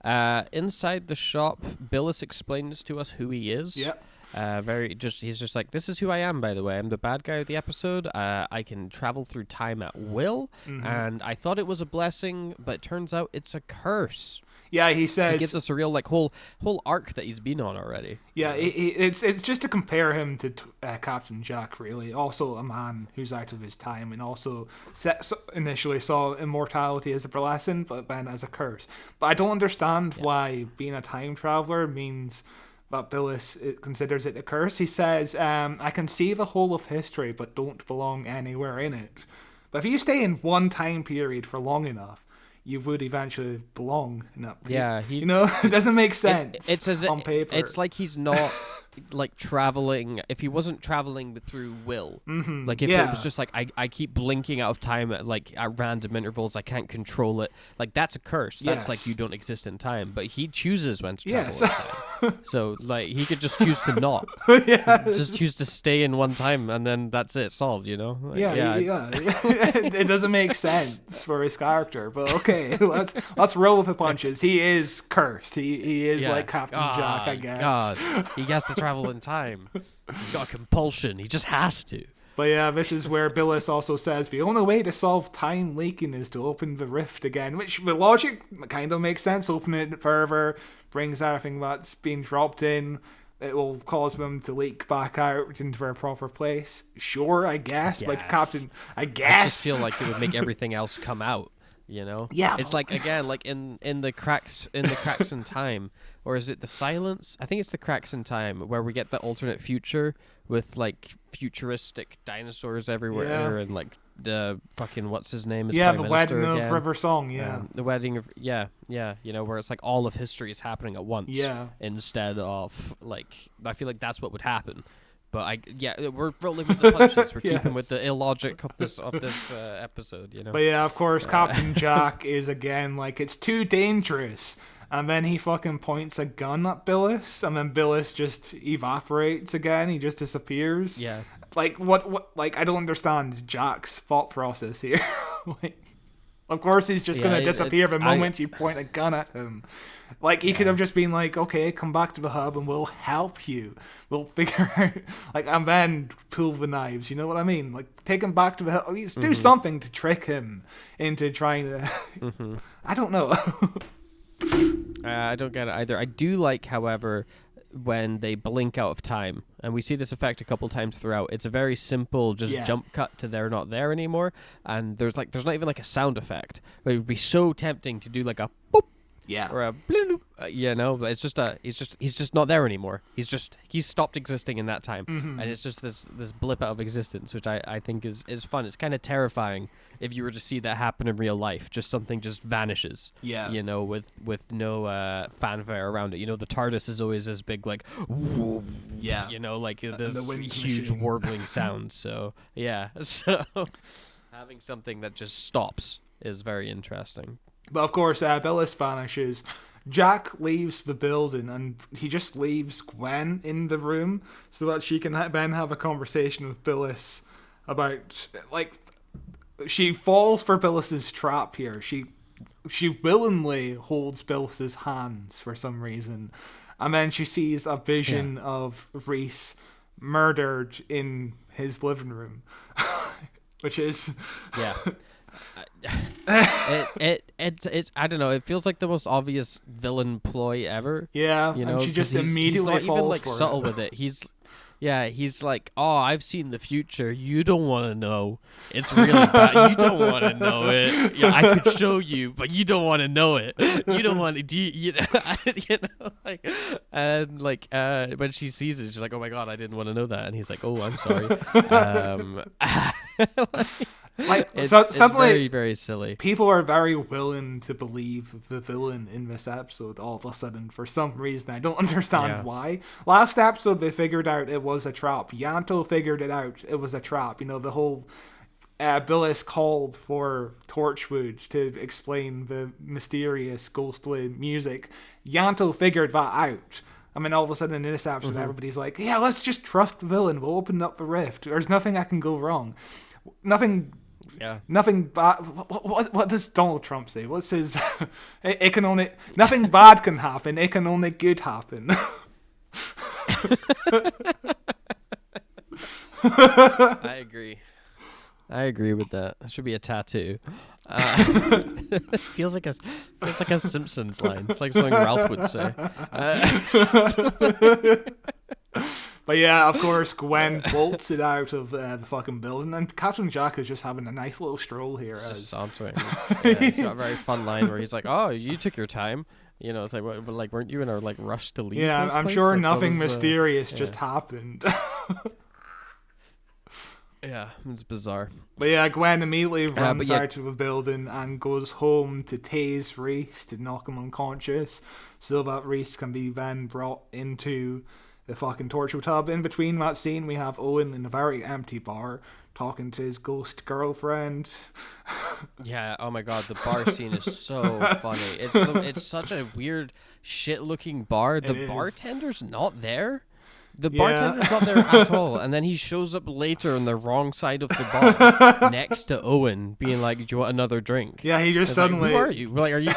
Inside the shop, Billis explains to us who he is. Yep. He's just like, this is who I am, by the way. I'm the bad guy of the episode. I can travel through time at will, and I thought it was a blessing, but it turns out it's a curse. Yeah, he says he gives us a real like whole arc that he's been on already. Yeah, it's just to compare him to Captain Jack, really. Also a man who's out of his time, and also initially saw immortality as a blessing, but then as a curse. But I don't understand why being a time traveler means that Billis considers it a curse. He says, "I can see the whole of history, but don't belong anywhere in it." But if you stay in one time period for long enough, you would eventually belong in that period. Yeah, it doesn't make sense. It's as on paper. It's like he's not like traveling. If he wasn't traveling through will, like if it was just like I keep blinking out of time at random intervals, I can't control it. Like that's a curse. That's like you don't exist in time. But he chooses when to travel in time. So like he could just choose to not. Just choose to stay in one time, and then that's it, solved. Like, it doesn't make sense for his character, but okay, let's roll with the punches. He is cursed. He is like Captain Jack, I guess. God, he has to travel in time. He's got a compulsion. He just has to. But yeah, this is where Billis also says the only way to solve time leaking is to open the rift again, which the logic kind of makes sense. Opening it further brings everything that's been dropped in. It will cause them to leak back out into their proper place. Sure, I guess. But Captain, I just feel like it would make everything else come out. Yeah, it's like again, like in the cracks in time, or is it the silence? I think it's the cracks in time where we get the alternate future with like futuristic dinosaurs everywhere and like the fucking what's his name is the wedding of River Song, the wedding of where it's like all of history is happening at once, instead of like I feel like that's what would happen. But we're rolling with the punches. We're keeping with the illogic of this episode, But yeah, of course, Captain Jack is again like it's too dangerous, and then he fucking points a gun at Billis, and then Billis just evaporates again. He just disappears. Yeah. Like what? Like I don't understand Jack's thought process here. Of course, he's just gonna disappear the moment you point a gun at him. Like he could have just been like, "Okay, come back to the hub, and we'll help you. We'll figure out and then pull the knives." You know what I mean? Like take him back to the hub. Do something to trick him into trying to. I don't know. I don't get it either. I do like, however, when they blink out of time, and we see this effect a couple times throughout. It's a very simple jump cut to they're not there anymore, and there's not even like a sound effect. But it would be so tempting to do like a boop or a bloop, but it's just he's just not there anymore. He's stopped existing in that time, and it's just this blip out of existence, which I think is fun. It's kind of terrifying if you were to see that happen in real life. Just something just vanishes. With no fanfare around it. The TARDIS is always this big like whoa, like this huge machine. warbling sound. So so having something that just stops is very interesting. But of course, Billis vanishes. Jack leaves the building, and he just leaves Gwen in the room so that she can then have a conversation with Billis about, like, she falls for Billis's trap here. She willingly holds Billis's hands for some reason, and then she sees a vision of Reese murdered in his living room, which is it I don't know. It feels like the most obvious villain ploy ever. And she just immediately he's not falls even like for subtle it. with it. He's like, oh, I've seen the future. You don't want to know. It's really bad. You don't want to know it. Yeah, I could show you, but you don't want to know it. You don't want to. When she sees it, she's like, oh my god, I didn't want to know that. And he's like, oh, I'm sorry. It's very, very silly. People are very willing to believe the villain in this episode all of a sudden for some reason. I don't understand why. Last episode they figured out it was a trap. Yanto figured it out. It was a trap. The whole Billis called for Torchwood to explain the mysterious ghostly music. Yanto figured that out. I mean, all of a sudden in this episode, everybody's like, yeah, let's just trust the villain. We'll open up the rift. There's nothing that can go wrong. Nothing bad. What does Donald Trump say? What's his? It can only nothing bad can happen. It can only good happen. I agree with that. That should be a tattoo. Feels like a Simpsons line. It's like something Ralph would say. But yeah, of course, Gwen bolts it out of the fucking building, and Captain Jack is just having a nice little stroll here. It's just sauntering. Yeah, he's got a very fun line where he's like, "Oh, you took your time." You know, it's like, what, like, weren't you in a like rush to leave? Yeah, this I'm place? sure Like, nothing mysterious yeah. just happened. Yeah, it's bizarre. But yeah, Gwen immediately runs yeah. out of a building and goes home to tase Reese to knock him unconscious, so that Reese can be then brought into the fucking Torchwood hub. In between that scene, we have Owen in a very empty bar talking to his ghost girlfriend. Yeah, oh my god, the bar scene is so funny. It's such a weird, shit-looking bar. The bartender's not there. The bartender's not there at all, and then he shows up later on the wrong side of the bar, next to Owen, being like, "Do you want another drink?" Yeah, he just suddenly. Like, who are you? We're like, are you?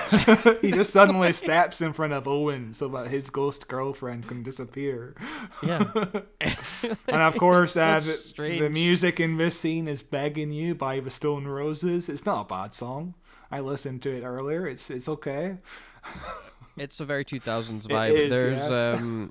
He just suddenly steps in front of Owen so that his ghost girlfriend can disappear. Yeah. And of course, the music in this scene is "Begging You" by the Stone Roses. It's not a bad song. I listened to it earlier. It's okay. It's a very 2000s vibe. It is, There's yes.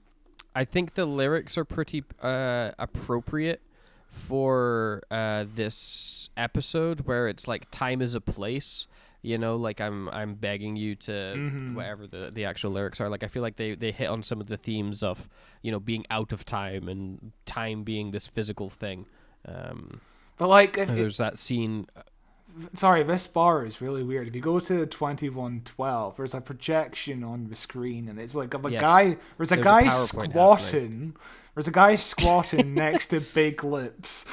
I think the lyrics are pretty appropriate for this episode, where it's like time is a place, you know, like I'm begging you to whatever the actual lyrics are. Like, I feel like they hit on some of the themes of, you know, being out of time and time being this physical thing. But like, there's that scene. Sorry, this bar is really weird. If you go to 2112, there's a projection on the screen, and it's like of a guy. There's a guy squatting. There's a guy squatting next to Big Lips.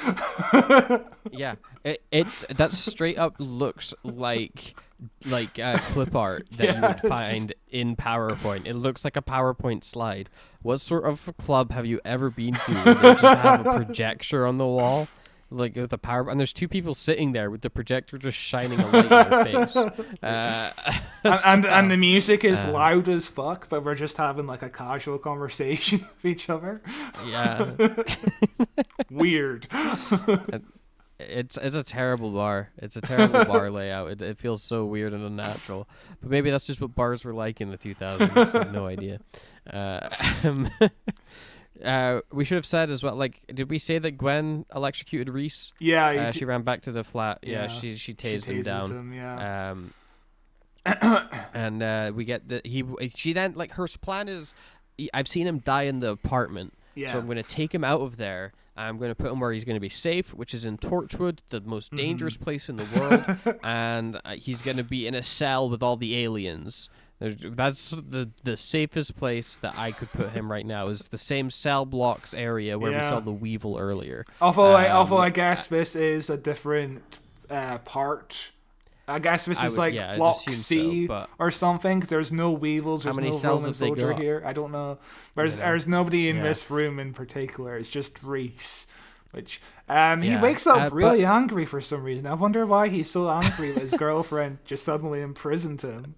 Yeah, it that straight up looks like clip art that you would find in PowerPoint. It looks like a PowerPoint slide. What sort of club have you ever been to where they just have a projector on the wall? Like with the power, and there's two people sitting there with the projector just shining a light in their face. And the music is loud as fuck, but we're just having like a casual conversation with each other. Yeah. Weird. It's a terrible bar. It's a terrible bar layout. It feels so weird and unnatural. But maybe that's just what bars were like in the 2000s. I have no idea. We should have said as well, like, did we say that Gwen electrocuted Reese? Yeah. She ran back to the flat. Yeah, she tased him down. And we get that she then, like, her plan is, I've seen him die in the apartment. Yeah. So I'm going to take him out of there. I'm going to put him where he's going to be safe, which is in Torchwood, the most dangerous place in the world. And he's going to be in a cell with all the aliens. That's the safest place that I could put him right now, is the same cell blocks area where we saw the Weevil earlier. Although I guess this is a different part. I guess this is block C or something, because there's no Weevils, there's no Roman soldier here. I don't know. There's nobody in this room in particular. It's just Reese. Which he wakes up really angry for some reason. I wonder why he's so angry that his girlfriend just suddenly imprisoned him.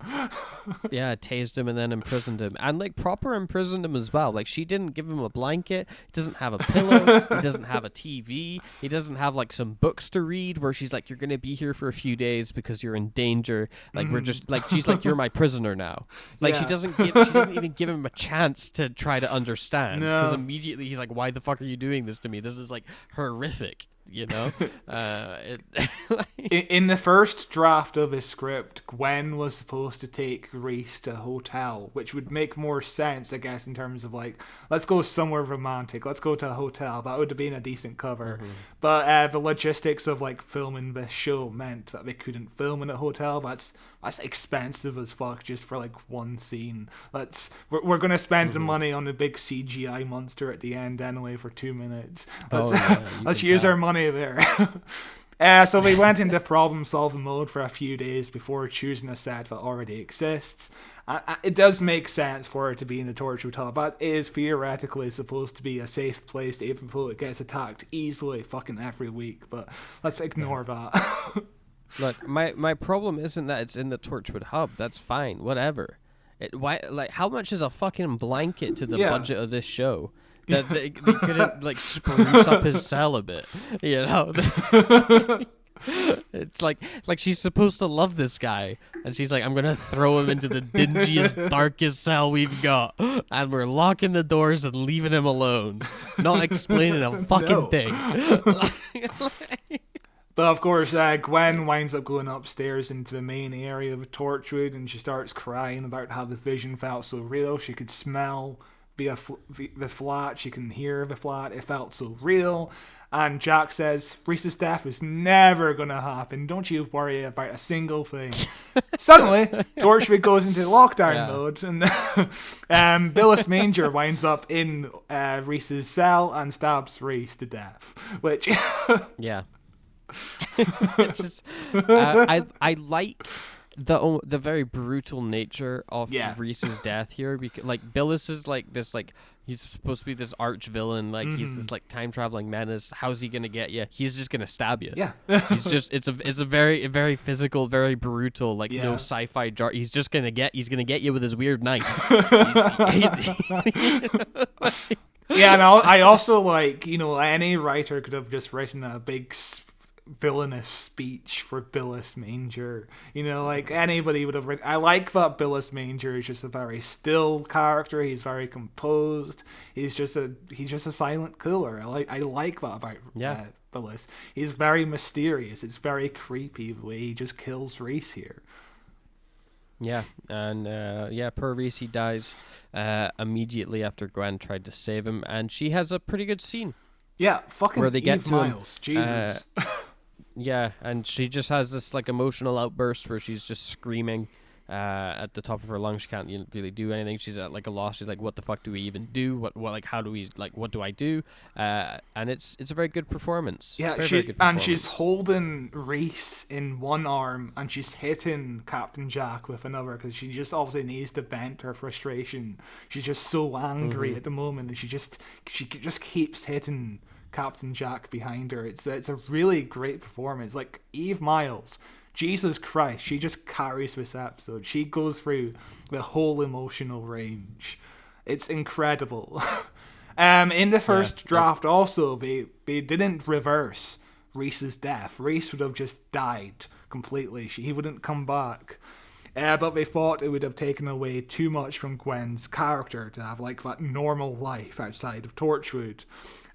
Yeah, tased him and then imprisoned him. And, like, proper imprisoned him as well. Like, she didn't give him a blanket. He doesn't have a pillow. He doesn't have a TV. He doesn't have, like, some books to read where she's like, you're going to be here for a few days because you're in danger. Like, we're just, like, she's like, you're my prisoner now. Like, she doesn't even give him a chance to try to understand. Because immediately he's like, why the fuck are you doing this to me? This is, like, horrific. You know, in the first draft of his script, Gwen was supposed to take Reese to a hotel, which would make more sense, I guess, in terms of like, let's go somewhere romantic, let's go to a hotel. That would have been a decent cover. But the logistics of like filming this show meant that they couldn't film in a hotel. That's expensive as fuck just for like one scene. We're gonna spend the money on a big CGI monster at the end anyway for 2 minutes. Let's use our money there. So we went into problem-solving mode for a few days before choosing a set that already exists. It does make sense for it to be in the Torchwood hub. That is theoretically supposed to be a safe place, even though it gets attacked easily fucking every week. But let's ignore that. Look, my problem isn't that it's in the Torchwood hub. That's fine, whatever. How much is a fucking blanket to the budget of this show? that they couldn't like spruce up his cell a bit, you know. It's like she's supposed to love this guy, and she's like, I'm gonna throw him into the dingiest, darkest cell we've got, and we're locking the doors and leaving him alone, not explaining a fucking thing. But of course, Gwen winds up going upstairs into the main area of Torchwood, and she starts crying about how the vision felt so real. She could smell the flat, she can hear the flat. It felt so real. And Jack says, Reese's death is never going to happen. Don't you worry about a single thing. Suddenly, Torchwood goes into lockdown mode, and Billis Manger winds up in Reese's cell and stabs Reese to death. Which... yeah. Just, I like the very brutal nature of Reese's death here, because like Billis is like this, like he's supposed to be this arch villain, like he's this like time traveling menace. How's he gonna get you? He's just gonna stab you. Yeah. He's just it's a very physical, very brutal, like no sci-fi jar. He's gonna get you with his weird knife. Yeah, and I also like, you know, any writer could have just written a big villainous speech for Billis Manger. You know, like anybody would have written. I like that Billis Manger is just a very still character. He's very composed. He's just a silent killer. I like that about Billis. He's very mysterious. It's very creepy the way he just kills Reese here. Yeah, and poor Reese, he dies immediately after Gwen tried to save him, and she has a pretty good scene. Yeah, fucking where they get Eve to Miles. Jesus. Yeah, and she just has this like emotional outburst where she's just screaming at the top of her lungs. She can't really do anything. She's at like a loss. She's like, "What the fuck do we even do? What like how do we like? What do I do?" And it's a very good performance. Yeah, very good performance. And she's holding Reese in one arm, and she's hitting Captain Jack with another, because she just obviously needs to vent her frustration. She's just so angry at the moment, and she just keeps hitting Captain Jack behind her. It's a really great performance. Like Eve Miles, Jesus Christ, she just carries this episode. She goes through the whole emotional range. It's incredible. In the first draft also, they didn't reverse Reese's death. Reese would have just died completely. He wouldn't come back. But they thought it would have taken away too much from Gwen's character to have like that normal life outside of Torchwood.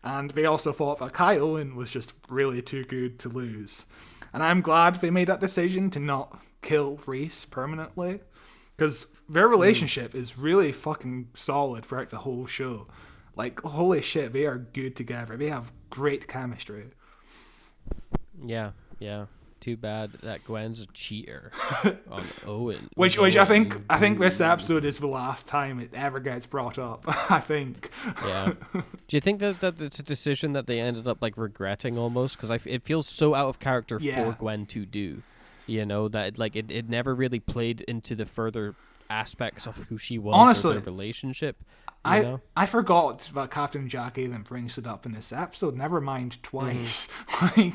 And they also thought that Kai Owen was just really too good to lose. And I'm glad they made that decision to not kill Reese permanently, because their relationship is really fucking solid throughout the whole show. Like, holy shit, they are good together. They have great chemistry. Yeah. Too bad that Gwen's a cheater on Owen. Which I think this episode is the last time it ever gets brought up. I think. Yeah. Do you think that it's a decision that they ended up like regretting almost? Because it feels so out of character for Gwen to do. You know, that like it never really played into the further aspects of who she was. Honestly, or their relationship. I forgot that Captain Jack even brings it up in this episode. Never mind twice. I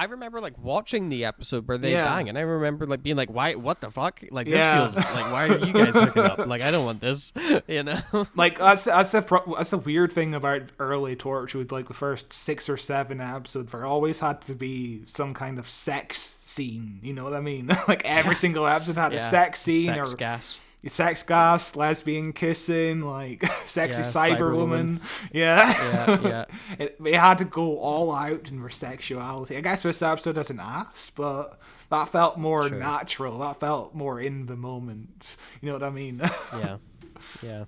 remember like watching the episode where they bang, and I remember like being like, "Why? What the fuck? Like this feels like why are you guys hooking up? Like I don't want this." You know, like that's the weird thing about early Torchwood. Like the first 6 or 7 episodes, there always had to be some kind of sex scene. You know what I mean? Like every single episode had a sex scene sex or gas. Sex gas, lesbian kissing, like sexy cyberwoman. Yeah. They had to go all out in their sexuality. I guess this episode has an ass, but that felt more natural. That felt more in the moment. You know what I mean? Yeah.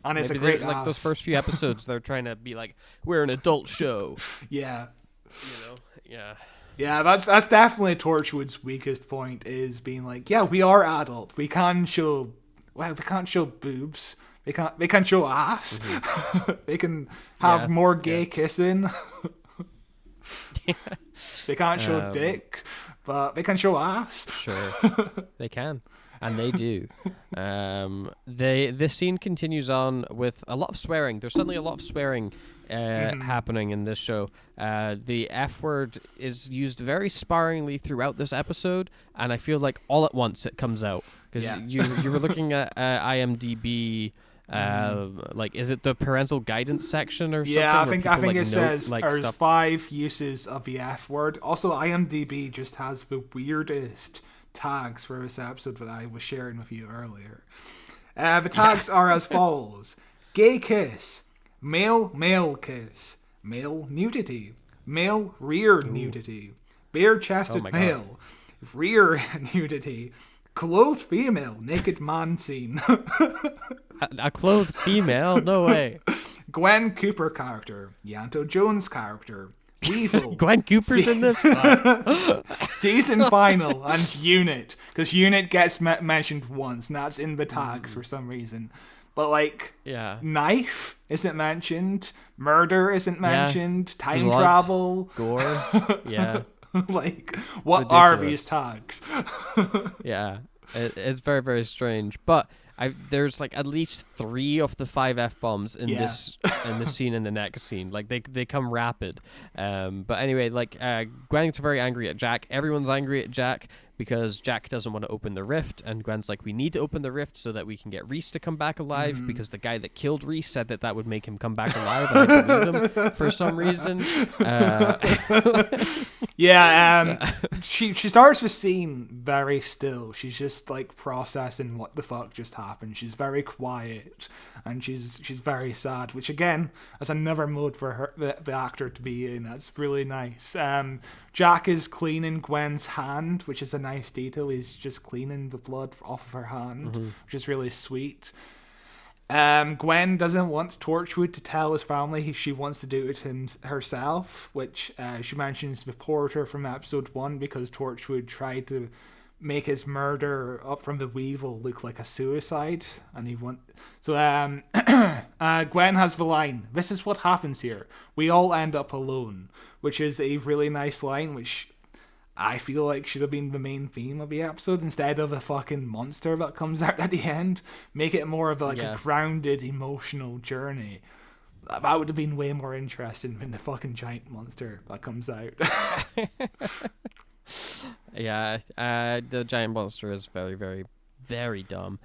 And it's maybe a great ass. Like those first few episodes, they're trying to be like, we're an adult show. Yeah. You know? Yeah. Yeah, that's definitely Torchwood's weakest point, is being like, yeah, we are adult. We can't show boobs. They can show ass. They can have more gay kissing. They can't show dick, but they can show ass. Sure, they can, and they do. This scene continues on with a lot of swearing. There's suddenly a lot of swearing happening in this show. The F word is used very sparingly throughout this episode, and I feel like all at once it comes out. Because you were looking at IMDb Like, is it the parental guidance section or something? Yeah, I where think people, it note, says there's stuff? 5 uses of the F word. Also, IMDb just has the weirdest tags for this episode that I was sharing with you earlier. The tags are as follows: gay kiss, male kiss, male nudity, male rear nudity, bare-chested male, rear nudity, clothed female, naked man scene. A clothed female? No way. Gwen Cooper character, Yanto Jones character, Weevil. Gwen Cooper's in this? Season final, and Unit. Because Unit gets mentioned once, and that's in the tags for some reason. But, like, knife isn't mentioned, murder isn't mentioned, time travel. Gore. Yeah. Like, what are these tags? Yeah. It's very, very strange. But there's like at least 3 of the 5 F-bombs in this scene and the next scene. Like they come rapid. But anyway, like Gwen gets very angry at Jack. Everyone's angry at Jack because Jack doesn't want to open the rift, and Gwen's like, we need to open the rift so that we can get Reese to come back alive, because the guy that killed Reese said that would make him come back alive, and I believe him for some reason. She starts the scene very still. She's just like processing what the fuck just happened. She's very quiet, and she's very sad, which again, as another mode for her, the actor to be in. That's really nice. Jack is cleaning Gwen's hand, which is a nice detail. He's just cleaning the blood off of her hand, which is really sweet. Gwen doesn't want Torchwood to tell his family. She wants to do it herself, which she mentions the porter from episode 1, because Torchwood tried to make his murder up from the Weevil look like a suicide, and Gwen has the line, "This is what happens here. We all end up alone," which is a really nice line, which I feel like should have been the main theme of the episode instead of a fucking monster that comes out at the end. Make it more of a grounded emotional journey. That would have been way more interesting than the fucking giant monster that comes out. The giant monster is very, very, very dumb.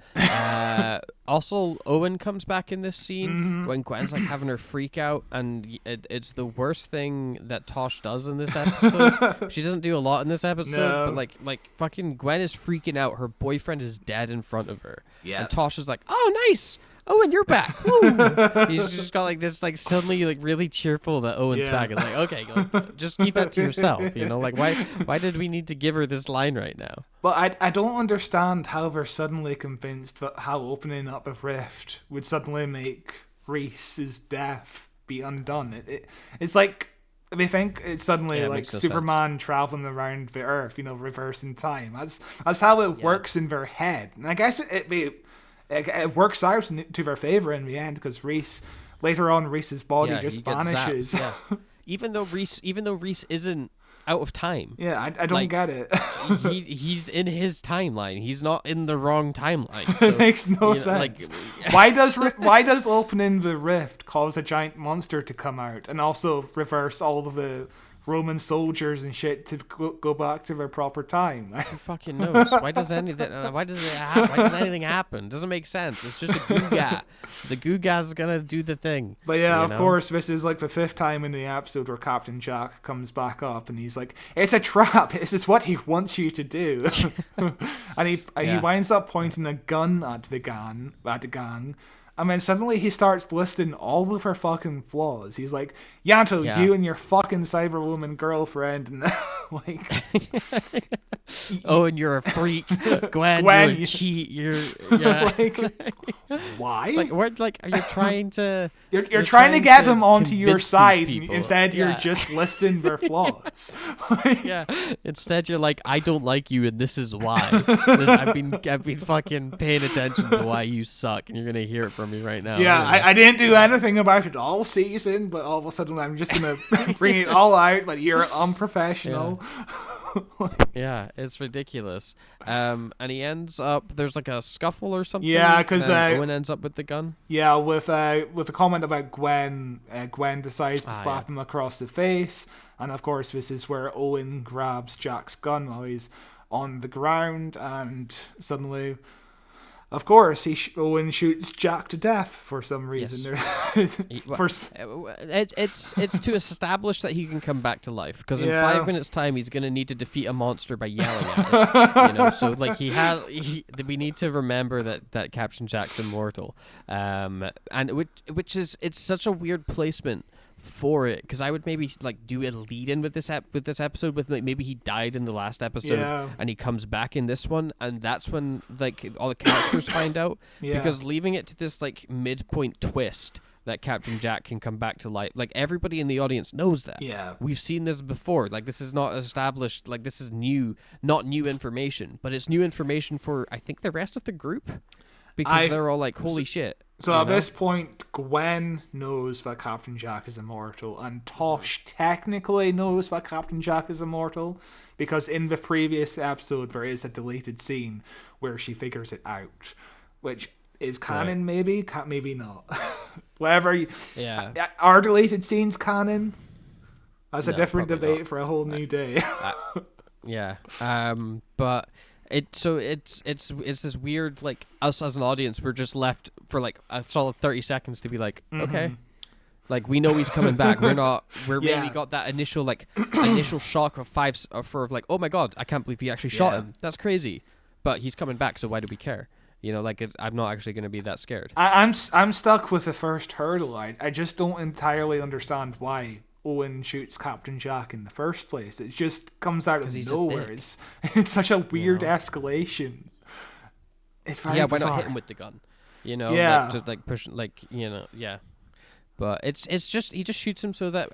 Also, Owen comes back in this scene when Gwen's like having her freak out, and it's the worst thing that Tosh does in this episode. She doesn't do a lot in this episode, but like fucking Gwen is freaking out. Her boyfriend is dead in front of her, and Tosh is like, "Oh, nice. Owen, you're back." Woo. He's just got like this, like suddenly like really cheerful that Owen's back. It's like, okay, like, just keep that to yourself, you know? Like why did we need to give her this line right now? But I don't understand how they're suddenly convinced that how opening up a rift would suddenly make Reese's death be undone. It's like they think it's suddenly like Superman traveling around the Earth, reversing time. That's how it works in their head. And I guess it works out to their favor in the end, because later on Reese's body just vanishes. Even though Reese isn't out of time. Yeah, I don't get it. he's in his timeline. He's not in the wrong timeline. So, it makes no sense. Why does opening the rift cause a giant monster to come out and also reverse all of the Roman soldiers and shit to go back to their proper time? Who fucking knows? Why does anything happen? Doesn't make sense. It's just a Googa. The Googa's gonna do the thing. But yeah, of course, this is like the 5th time in the episode where Captain Jack comes back up, and he's like, "It's a trap. This is what he wants you to do." And he winds up pointing a gun at the gang. And then suddenly he starts listing all of her fucking flaws. He's like, "Yanto, you and your fucking Cyberwoman girlfriend," and like, "Oh, and you're a freak, Gwen, you're a cheat, you're like, why?" It's like, what? Like, are you trying to? You're trying to get them onto your side. Instead, you're just listing their flaws. Instead, you're like, "I don't like you, and this is why." I've been fucking paying attention to why you suck, and you're gonna hear it from me right now. Yeah, I didn't do anything about it all season, but all of a sudden I'm just gonna bring it all out. But you're unprofessional. Yeah, it's ridiculous. And he ends up, there's like a scuffle or something. Yeah, because Owen ends up with the gun. Yeah, with a comment about Gwen. Gwen decides to slap him across the face, and of course this is where Owen grabs Jack's gun while he's on the ground, and suddenly Of course, Owen shoots Jack to death for some reason. It's to establish that he can come back to life, because in Yeah. 5 minutes' time he's gonna need to defeat a monster by yelling at it. You know, so like we need to remember that Captain Jack's immortal, and which is, it's such a weird placement for it, because I would maybe like do a lead in with this episode with like maybe he died in the last episode and he comes back in this one, and that's when like all the characters find out. Because leaving it to this like midpoint twist that Captain Jack can come back to life, like everybody in the audience knows that. We've seen this before. Like this is not established, like this is not new information, but it's new information for I think the rest of the group, because they're all like, holy shit. So at this point, Gwen knows that Captain Jack is immortal, and Tosh technically knows that Captain Jack is immortal, because in the previous episode there is a deleted scene where she figures it out, which is canon, maybe not. Whatever. Are deleted scenes canon? That's a different debate not. For a whole new day. But it's this weird, like, us as an audience, we're just left for like a solid 30 seconds to be like, okay, like we know he's coming back. We're maybe got that initial shock of like, oh my god, I can't believe he actually shot him. That's crazy. But he's coming back, so why do we care? You know, like I'm not actually going to be that scared. I'm stuck with the first hurdle. I just don't entirely understand why Owen shoots Captain Jack in the first place. It just comes out of nowhere. It's such a weird escalation. It's very bizarre. Why not hit him with the gun? You know, like, just like pushing, like, you know, But it's just, he just shoots him so that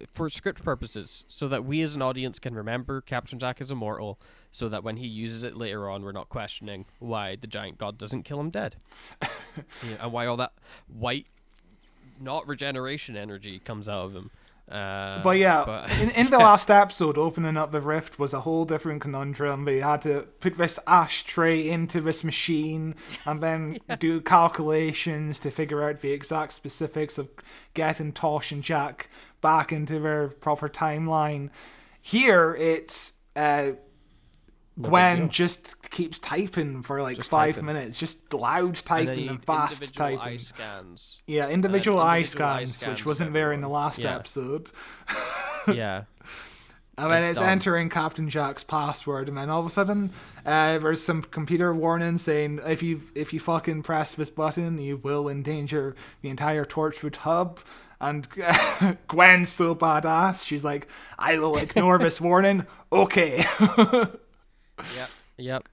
for script purposes, so that we as an audience can remember Captain Jack is immortal, so that when he uses it later on, we're not questioning why the giant god doesn't kill him dead, and why all that white, not regeneration energy comes out of him. In the last episode, opening up the rift was a whole different conundrum. They had to put this ashtray into this machine and then do calculations to figure out the exact specifics of getting Tosh and Jack back into their proper timeline. Here, it's Gwen just keeps typing for like just 5 minutes, just loud typing and fast typing. Eye scans. Yeah, individual eye scans, which wasn't there in the last episode. And then it's entering Captain Jack's password, and then all of a sudden, there's some computer warning saying if you fucking press this button, you will endanger the entire Torchwood hub. And Gwen's so badass, she's like, I will ignore this warning. Okay. Yep.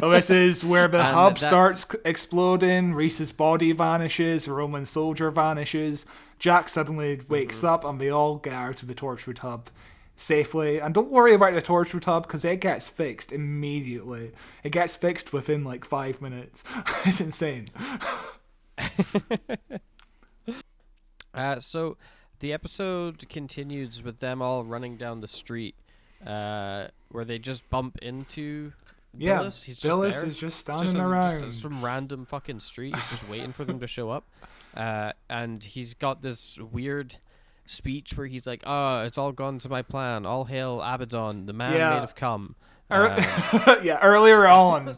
This is where the hub starts exploding. Reese's body vanishes. A Roman soldier vanishes. Jack suddenly wakes up, and they all get out of the Torchwood hub safely. And don't worry about the Torchwood hub, because it gets fixed immediately. It gets fixed within like 5 minutes. It's insane. So the episode continues with them all running down the street, where they just bump into Billis. Billis is just standing around. Just some random fucking street. He's just waiting for them to show up. And he's got this weird speech where he's like, "Oh, it's all gone to my plan. All hail Abaddon, the man made of cum." Earlier on,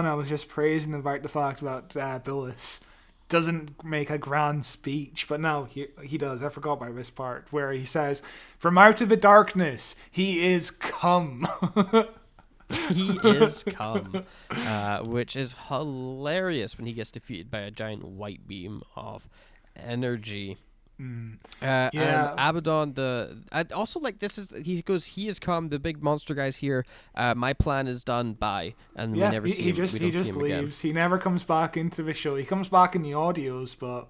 I was just praising about the fact about Billis doesn't make a grand speech, but now he does. I forgot about this part where he says, "From out of the darkness, he is come." He is come, which is hilarious when he gets defeated by a giant white beam of energy. And Abaddon, I also like this is he goes, he is come, the big monster guy's here. My plan is done. Bye, and we never see him. He just leaves. He never comes back into the show. He comes back in the audios, but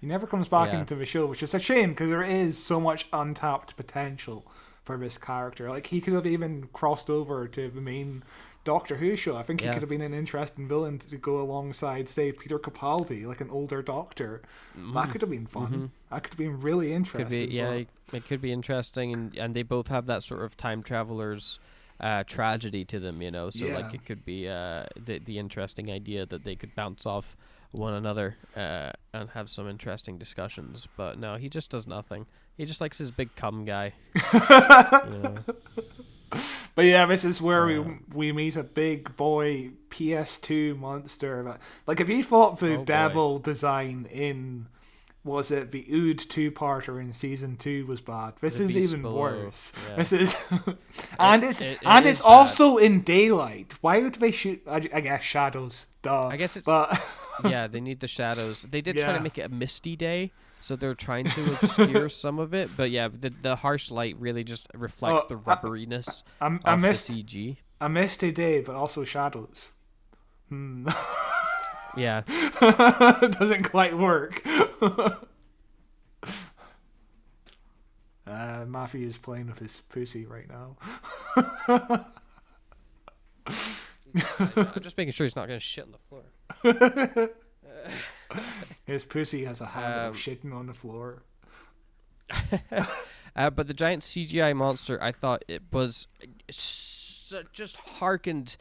he never comes back into the show, which is a shame because there is so much untapped potential for this character. Like he could have even crossed over to the main Doctor Who show. I think he could have been an interesting villain to go alongside, say, Peter Capaldi, like an older Doctor. That could have been fun. That could have been really interesting. It could be interesting, and they both have that sort of time travelers tragedy to them, you know. So like it could be the interesting idea that they could bounce off one another and have some interesting discussions. But no, he just does nothing. He just likes his big cum guy. But yeah, this is where we meet a big boy PS2 monster. Like, if you thought the devil design in, was it the Ood 2-parter in season 2 was bad, this is even worse. Yeah. This is and it's is also in daylight. Why would they shoot? I guess shadows. Duh. I guess it's but yeah, they need the shadows. They did try Yeah. to make it a misty day, so they're trying to obscure some of it. But yeah, the harsh light really just reflects the rubberiness of the CG. a misty day, but also shadows. Yeah. Doesn't quite work. Matthew is playing with his pussy right now. I'm just making sure he's not going to shit on the floor. His pussy has a habit of shitting on the floor. But the giant CGI monster, I thought it was just harkened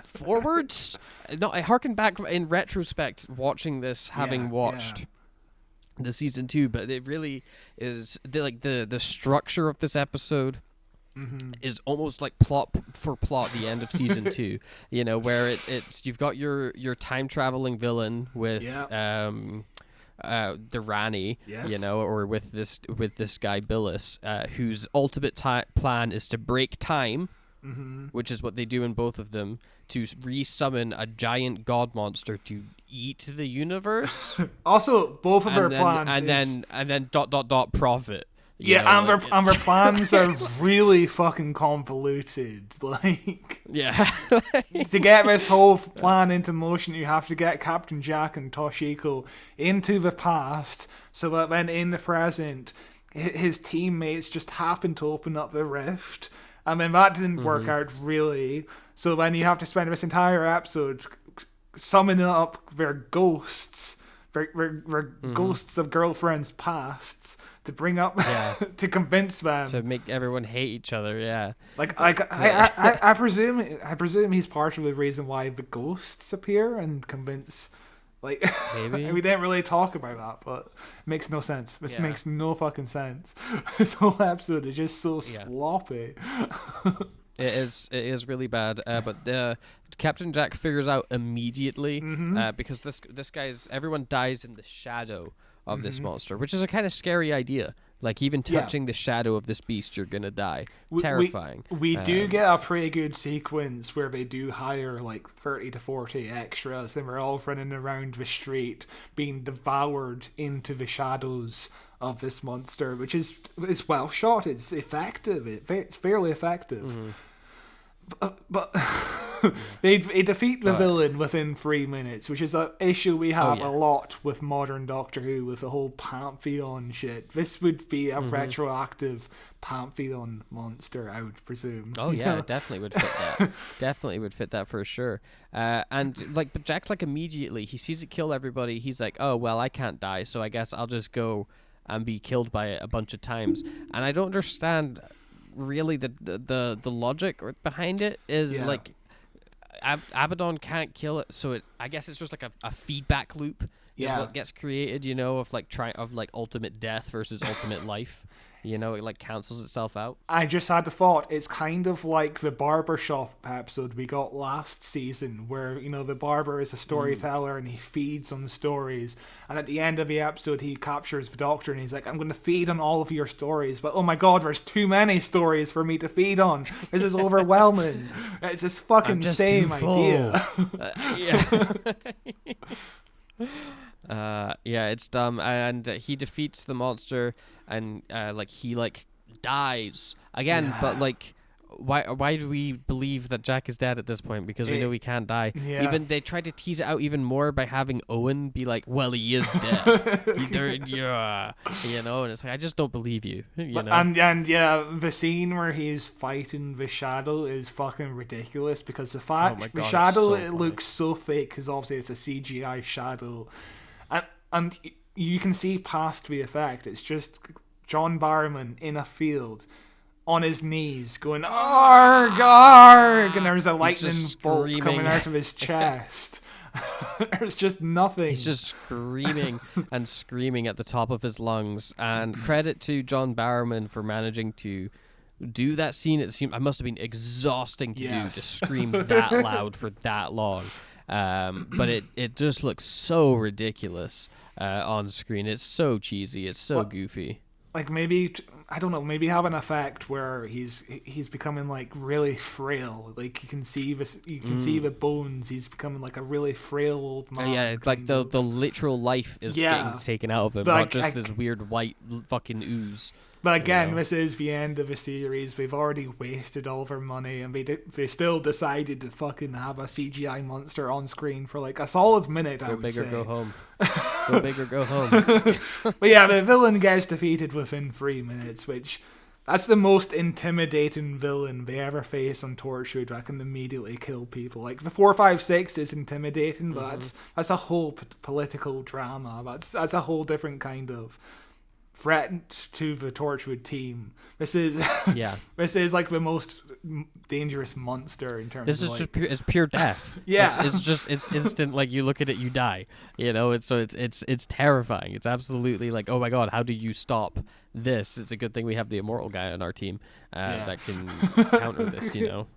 forwards. No, I harkened back in retrospect watching this, having watched the season 2. But it really is the structure of this episode is almost like plot for plot the end of season 2. You know, where it's you've got your time traveling villain with the Rani, you know, or with this guy Billis, whose ultimate plan is to break time, which is what they do in both of them, to resummon a giant god monster to eat the universe. Also, both of their plans and then ... profit. Yeah, and their plans are really fucking convoluted. Like, yeah, to get this whole plan into motion, you have to get Captain Jack and Toshiko into the past, so that then in the present, his teammates just happen to open up the rift, and then that didn't work out really. So then you have to spend this entire episode summoning up their ghosts, their ghosts of girlfriends' pasts, to bring up to convince them, to make everyone hate each other. Yeah, I presume he's part of the reason why the ghosts appear and convince. Like, maybe we didn't really talk about that, but it makes no sense. This makes no fucking sense. This whole episode is just so sloppy. It is really bad. But Captain Jack figures out immediately because this guy's everyone dies in the shadow of this monster, which is a kind of scary idea. Like, even touching the shadow of this beast, you're gonna die. Terrifying. We do get a pretty good sequence where they do hire like 30 to 40 extras, and we're all running around the street being devoured into the shadows of this monster, which is well shot. It's effective. It's fairly effective. But they defeat the villain within 3 minutes, which is an issue we have a lot with modern Doctor Who, with the whole Pantheon shit. This would be a retroactive Pantheon monster, I would presume. Oh yeah, it definitely would fit that. Definitely would fit that for sure. But Jack's like, immediately he sees it kill everybody. He's like, oh well, I can't die, so I guess I'll just go and be killed by it a bunch of times. And I don't understand really the logic behind it is like Abaddon can't kill it, so I guess it's just like a feedback loop is what gets created, you know, of like ultimate death versus ultimate life. You know, it like cancels itself out. I just had the thought, it's kind of like the barbershop episode we got last season, where, you know, the barber is a storyteller and he feeds on stories, and at the end of the episode he captures the Doctor and he's like, I'm going to feed on all of your stories, but oh my god, there's too many stories for me to feed on. This is overwhelming. It's this fucking same idea. It's dumb, and he defeats the monster, and he dies again. But like, why do we believe that Jack is dead at this point? Because we know he can't die. Even they tried to tease it out even more by having Owen be like, well, he is dead. You know, and it's like, I just don't believe you. You know? And the scene where he's fighting the shadow is fucking ridiculous, because the fact the shadow looks so fake, because obviously it's a CGI shadow. And you can see past the effect. It's just John Barrowman in a field on his knees going, arg, arg, and there's a lightning bolt coming out of his chest. There's just nothing. He's just screaming and screaming at the top of his lungs. And credit to John Barrowman for managing to do that scene. It must have been exhausting to do, to Yes. scream that loud for that long. But it just looks so ridiculous on screen. It's so cheesy. It's so goofy. Like maybe I don't know, maybe have an effect where he's becoming like really frail. Like you can see the bones. He's becoming like a really frail old man. Yeah, like the literal life is getting taken out of him, But not just this weird white fucking ooze. But again, You know? this is the end of the series. They've already wasted all their money, and they still decided to fucking have a CGI monster on screen for like a solid minute. I Go would big or say. go home. Go big or go home. But yeah, the villain gets defeated within 3 minutes, which that's the most intimidating villain they ever face on Torchwood. That can immediately kill people. Like the 456 is intimidating, but that's a whole political drama. That's a whole different kind of threat to the Torchwood team. This is this is like the most dangerous monster in terms. This of is like, just it's pure death. Yeah. it's instant. Like you look at it, you die. You know, it's terrifying. It's absolutely like, oh my god, how do you stop this? It's a good thing we have the immortal guy on our team that can counter this. You know,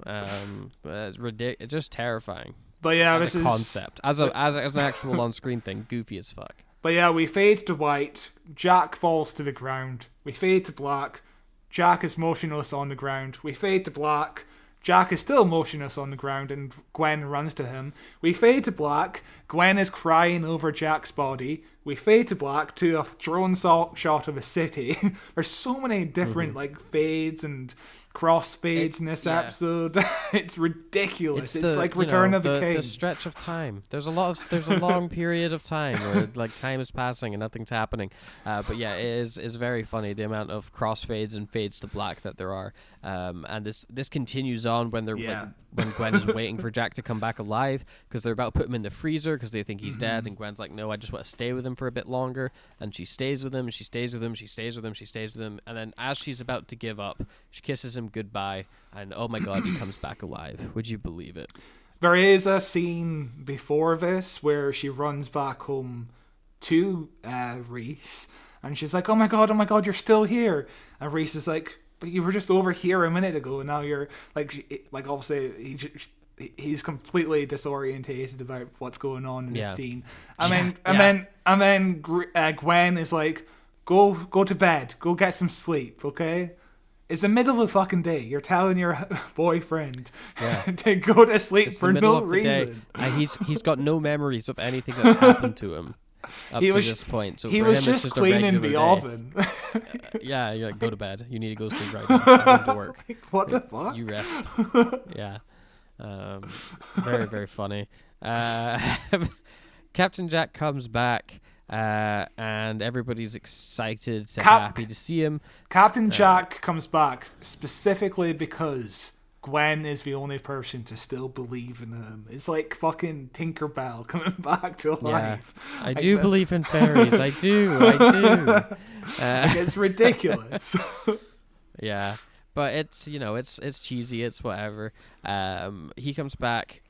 but it's ridiculous. It's just terrifying. But yeah, as this a is concept, as an actual on-screen thing, goofy as fuck. But yeah, we fade to white. Jack falls to the ground. We fade to black. Jack is motionless on the ground. We fade to black. Jack is still motionless on the ground, and Gwen runs to him. We fade to black. Gwen is crying over Jack's body. We fade to black to a drone shot of a city. There's so many different like fades and cross fades in this episode. It's ridiculous. It's like Return of the King. The stretch of time. There's a long period of time where like time is passing and nothing's happening. But yeah, it is very funny the amount of crossfades and fades to black that there are. And this continues on when when Gwen is waiting for Jack to come back alive because they're about to put him in the freezer because they think he's dead, and Gwen's like, no, I just want to stay with him for a bit longer, and she stays with him, and she stays with him, she stays with him, she stays with him, and then as she's about to give up, she kisses him goodbye, and oh my god, he comes back alive. Would you believe it? There is a scene before this where she runs back home to Reese, and she's like, oh my god, you're still here. And Reese is like, but you were just over here a minute ago, and now you're like obviously he's completely disorientated about what's going on in this scene. And then Gwen is like, go to bed, go get some sleep, okay? It's the middle of the fucking day. You're telling your boyfriend to go to sleep for no reason. He's got no memories of anything that's happened to him up to this point. So he for was him, just it's cleaning the oven. Yeah, you're like, go to bed. You need to go sleep right now. I'm going to work. What the fuck? You rest. Yeah. Very, very funny. Captain Jack comes back, and everybody's excited, happy to see him. Captain Jack comes back specifically because Gwen is the only person to still believe in him. It's like fucking Tinkerbell coming back to life. I do believe in fairies. I do. Like, it's ridiculous. Yeah. But it's it's cheesy, it's whatever. He comes back.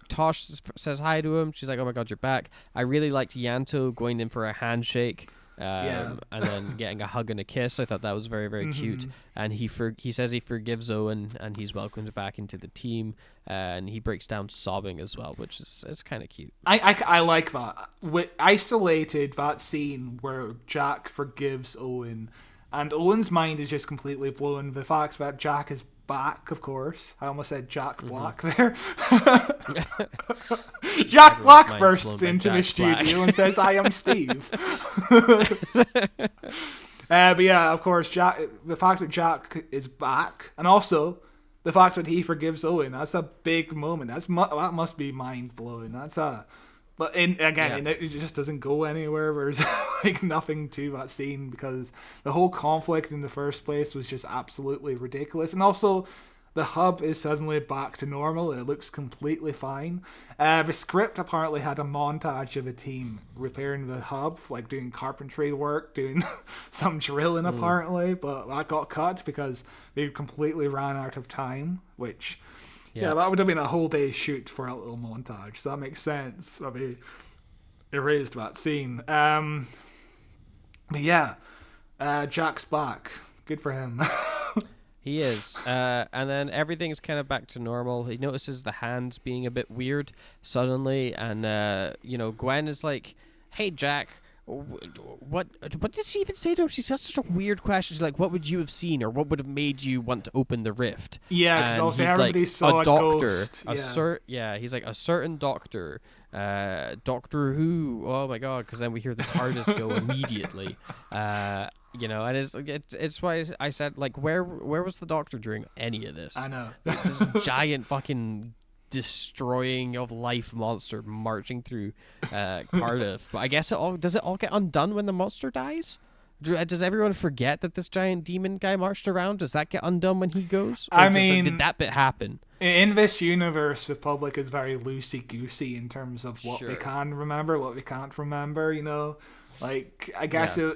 Tosh says hi to him. She's like, "Oh my god, you're back." I really liked Yanto going in for a handshake, and then getting a hug and a kiss. I thought that was very, very cute. And he says he forgives Owen, and he's welcomed back into the team. And he breaks down sobbing as well, which is kind of cute. I like that. Isolated that scene where Jack forgives Owen. And Owen's mind is just completely blown. The fact that Jack is back, of course. I almost said Jack Black there. Jack Black bursts into the studio and says, "I am Steve." But yeah, of course, the fact that Jack is back, and also the fact that he forgives Owen, that's a big moment. That must be mind blowing. But it just doesn't go anywhere. There's like nothing to that scene because the whole conflict in the first place was just absolutely ridiculous. And also, the hub is suddenly back to normal. It looks completely fine. The script apparently had a montage of a team repairing the hub, like doing carpentry work, doing some drilling apparently, but that got cut because they completely ran out of time, which... Yeah, that would have been a whole day shoot for a little montage. So that makes sense. They erased that scene. But yeah, Jack's back. Good for him. He is. And then everything's kind of back to normal. He notices the hand being a bit weird suddenly, and Gwen is like, "Hey, Jack, what did she even say to him?" She says such a weird question. She's like, "What would you have seen, or what would have made you want to open the rift?" Yeah, because And obviously he's everybody like, saw a doctor, ghost. he's like a certain doctor, Doctor Who. Oh my god! Because then we hear the TARDIS go immediately. And it's why I said, like, where was the Doctor during any of this? I know. Like, this giant fucking destroying of life monster marching through Cardiff. But I guess does it all get undone when the monster dies? Does everyone forget that this giant demon guy marched around? Does that get undone when he goes? Or did that bit happen? In this universe, the public is very loosey-goosey in terms of what they Sure. can remember, what they can't remember, you know? Like, I guess Yeah.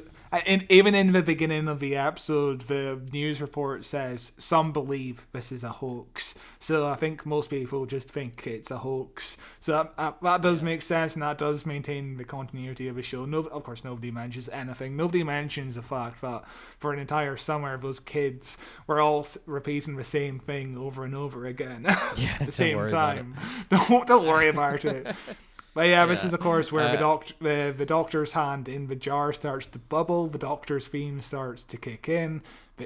even in the beginning of the episode, the news report says some believe this is a hoax. So I think most people just think it's a hoax. So that does make sense, and that does maintain the continuity of the show. No, of course, nobody mentions anything. Nobody mentions the fact that for an entire summer, those kids were all repeating the same thing over and over again at the same time. Don't worry about it. But yeah, this is of course where the doctor's hand in the jar starts to bubble, the doctor's theme starts to kick in,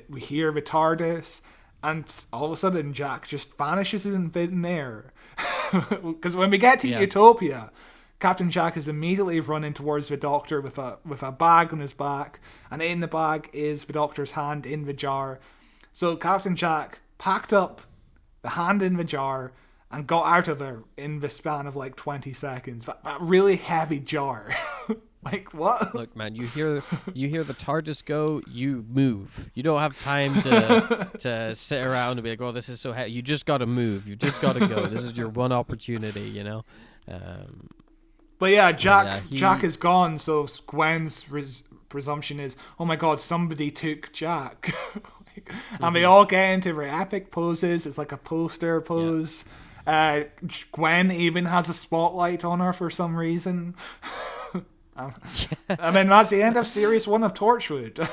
we hear the TARDIS, and all of a sudden Jack just vanishes in thin air. Because when we get to Utopia, Captain Jack is immediately running towards the doctor with a bag on his back, and in the bag is the doctor's hand in the jar. So Captain Jack packed up the hand in the jar and got out of there in the span of like 20 seconds. That really heavy jar. Like, what? Look, man, you hear the TARDIS go, you move. You don't have time to sit around and be like, "Oh, this is so heavy." You just got to move. You just got to go. This is your one opportunity, you know. But yeah, Jack is gone. So Gwen's presumption is, "Oh my God, somebody took Jack." And they all get into their epic poses. It's like a poster pose. Yeah. Gwen even has a spotlight on her for some reason. I mean, that's the end of series 1 of Torchwood.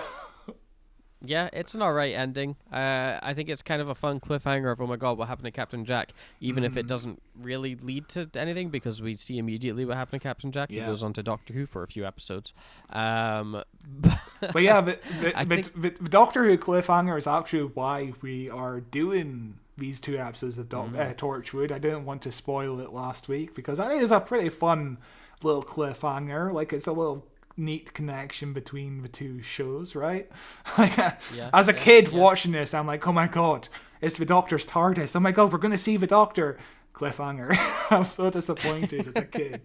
Yeah, it's an alright ending. I think it's kind of a fun cliffhanger of, oh my god, what happened to Captain Jack, even if it doesn't really lead to anything, because we see immediately what happened to Captain Jack. He goes on to Doctor Who for a few episodes. But yeah, the Doctor Who cliffhanger is actually why we are doing these 2 episodes of Torchwood. I didn't want to spoil it last week, because I think it's a pretty fun little cliffhanger. Like, it's a little neat connection between the 2 shows, right? Like, as a kid watching this, I'm like, oh my god, it's the Doctor's TARDIS. Oh my god, we're going to see the Doctor. Cliffhanger. I'm so disappointed as a kid.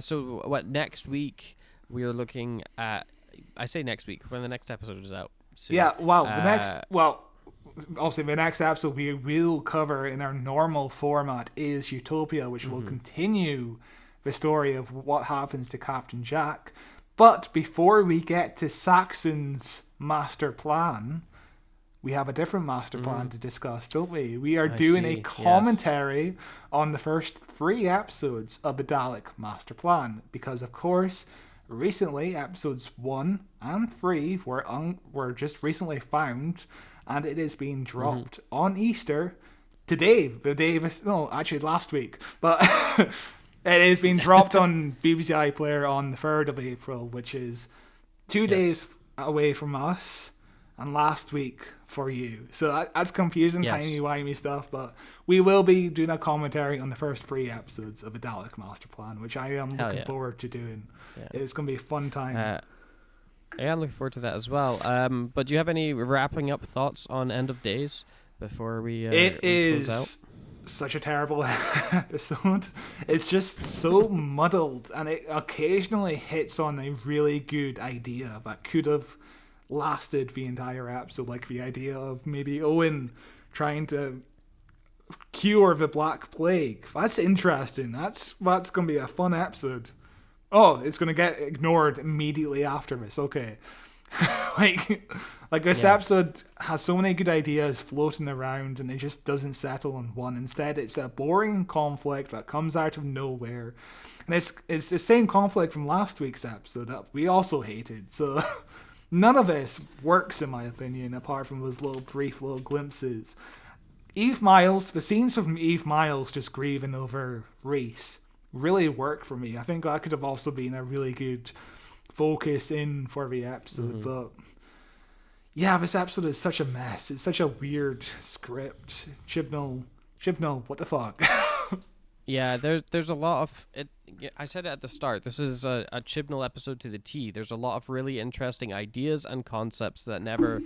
So what, next week we're looking at, I say next week, when the next episode is out soon. Yeah, obviously the next episode we will cover in our normal format is Utopia, which will continue the story of what happens to Captain Jack. But before we get to Saxon's master plan, we have a different master plan to discuss, don't we? We are doing a commentary on the first 3 episodes of the Dalek master plan, because of course recently episodes 1 and 3 were just recently found, and it is being dropped on Easter today, last week, but it is being dropped on BBC iPlayer on the 3rd of April, which is 2 days away from us and last week for you. So that's confusing, timey-wimey stuff, but we will be doing a commentary on the first 3 episodes of the Dalek Master Plan, which I am looking forward to doing. Yeah. It's going to be a fun time. Yeah, I'm looking forward to that as well. But do you have any wrapping up thoughts on End of Days before we close out? Such a terrible episode. It's just so muddled, and it occasionally hits on a really good idea that could have lasted the entire episode, like the idea of maybe Owen trying to cure the Black Plague. That's interesting. That's going to be a fun episode. Oh, it's going to get ignored immediately after this. Okay. like this episode has so many good ideas floating around, and it just doesn't settle on one. Instead, it's a boring conflict that comes out of nowhere, and it's the same conflict from last week's episode that we also hated. So none of this works, in my opinion, apart from those brief little glimpses. The scenes from Eve Miles just grieving over Reese really work for me. I think that could have also been a really good focus in for the episode, but yeah, this episode is such a mess. It's such a weird script. Chibnall, what the fuck? Yeah, there's a lot of it. I said it at the start. This is a Chibnall episode to the T. There's a lot of really interesting ideas and concepts that never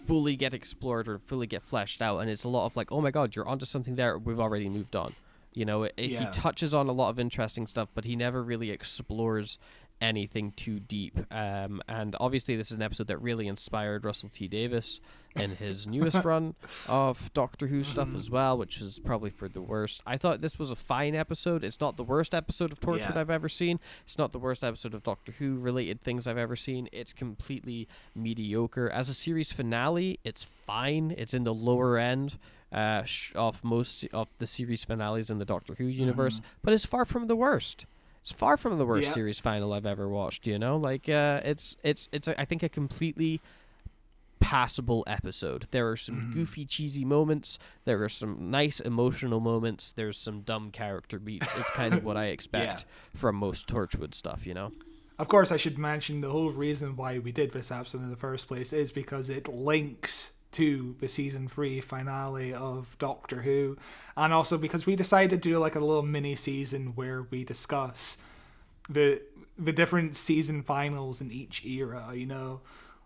fully get explored or fully get fleshed out, and it's a lot of like, oh my god, you're onto something there. We've already moved on. You know, he touches on a lot of interesting stuff, but he never really explores anything too deep. And obviously this is an episode that really inspired Russell T Davies in his newest run of Doctor Who stuff as well, which is probably for the worst. I thought this was a fine episode. It's not the worst episode of Torchwood I've ever seen. It's not the worst episode of Doctor Who related things I've ever seen. It's completely mediocre. As a series finale, it's fine. It's in the lower end of most of the series finales in the Doctor Who universe, but it's far from the worst. It's far from the worst series final I've ever watched. You know, like it's I think a completely passable episode. There are some goofy, cheesy moments. There are some nice emotional moments. There's some dumb character beats. It's kind of what I expect from most Torchwood stuff. You know. Of course, I should mention the whole reason why we did this episode in the first place is because it links to the season 3 finale of Doctor Who, and also because we decided to do like a little mini season where we discuss the different season finals in each era, you know,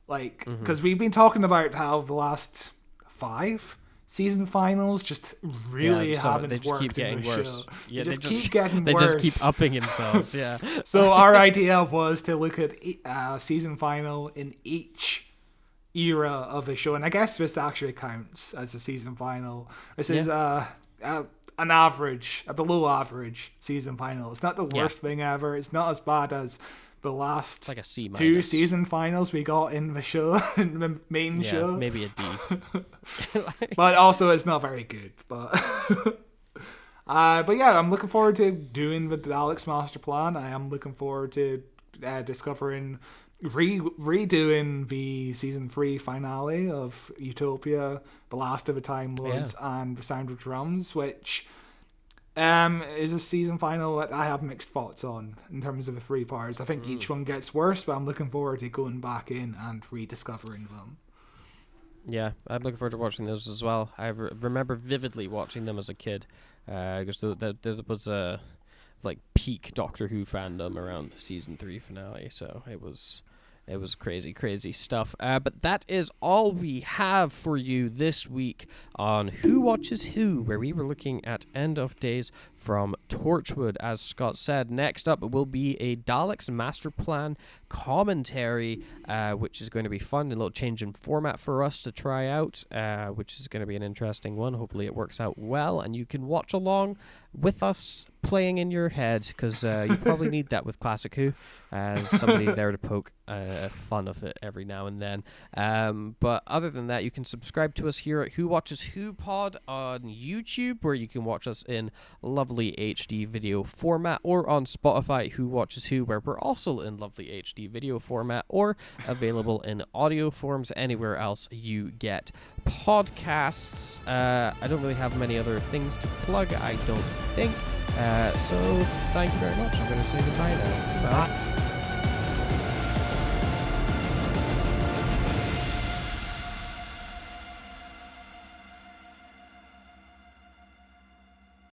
like because we've been talking about how the last 5 season finals just really haven't they just worked keep getting in the worse. show. Yeah, they just keep getting they worse. just keep upping themselves. Yeah. So our idea was to look at season final in each era of the show, and I guess this actually counts as a season final. This is an average, a below average season final. It's not the worst thing ever. It's not as bad as the last like a C- 2 season finals we got in the show, in the main show. Maybe a D. But also it's not very good. But yeah, I'm looking forward to doing the Daleks Master Plan. I am looking forward to discovering redoing the season 3 finale of Utopia, The Last of the Time Lords, and The Sound of Drums, which is a season final that I have mixed thoughts on in terms of the 3 parts. I think each one gets worse, but I'm looking forward to going back in and rediscovering them. Yeah, I'm looking forward to watching those as well. I remember vividly watching them as a kid, because there was a like peak Doctor Who fandom around the season 3 finale, so it was crazy stuff. But that is all we have for you this week on Who Watches Who, where we were looking at End of Days from Torchwood. As Scott said, next up will be a Daleks Master Plan commentary, which is going to be fun, a little change in format for us to try out, which is going to be an interesting one. Hopefully it works out well, and you can watch along with us playing in your head, because you probably need that with Classic Who, as somebody there to poke fun of it every now and then. But other than that, you can subscribe to us here at Who Watches Who Pod on YouTube, where you can watch us in lovely HD video format, or on Spotify, Who Watches Who, where we're also in lovely HD video format, or available in audio forms anywhere else you get podcasts. I don't really have many other things to plug, I don't think. So thank you very much. I'm going to say goodbye now. Bye.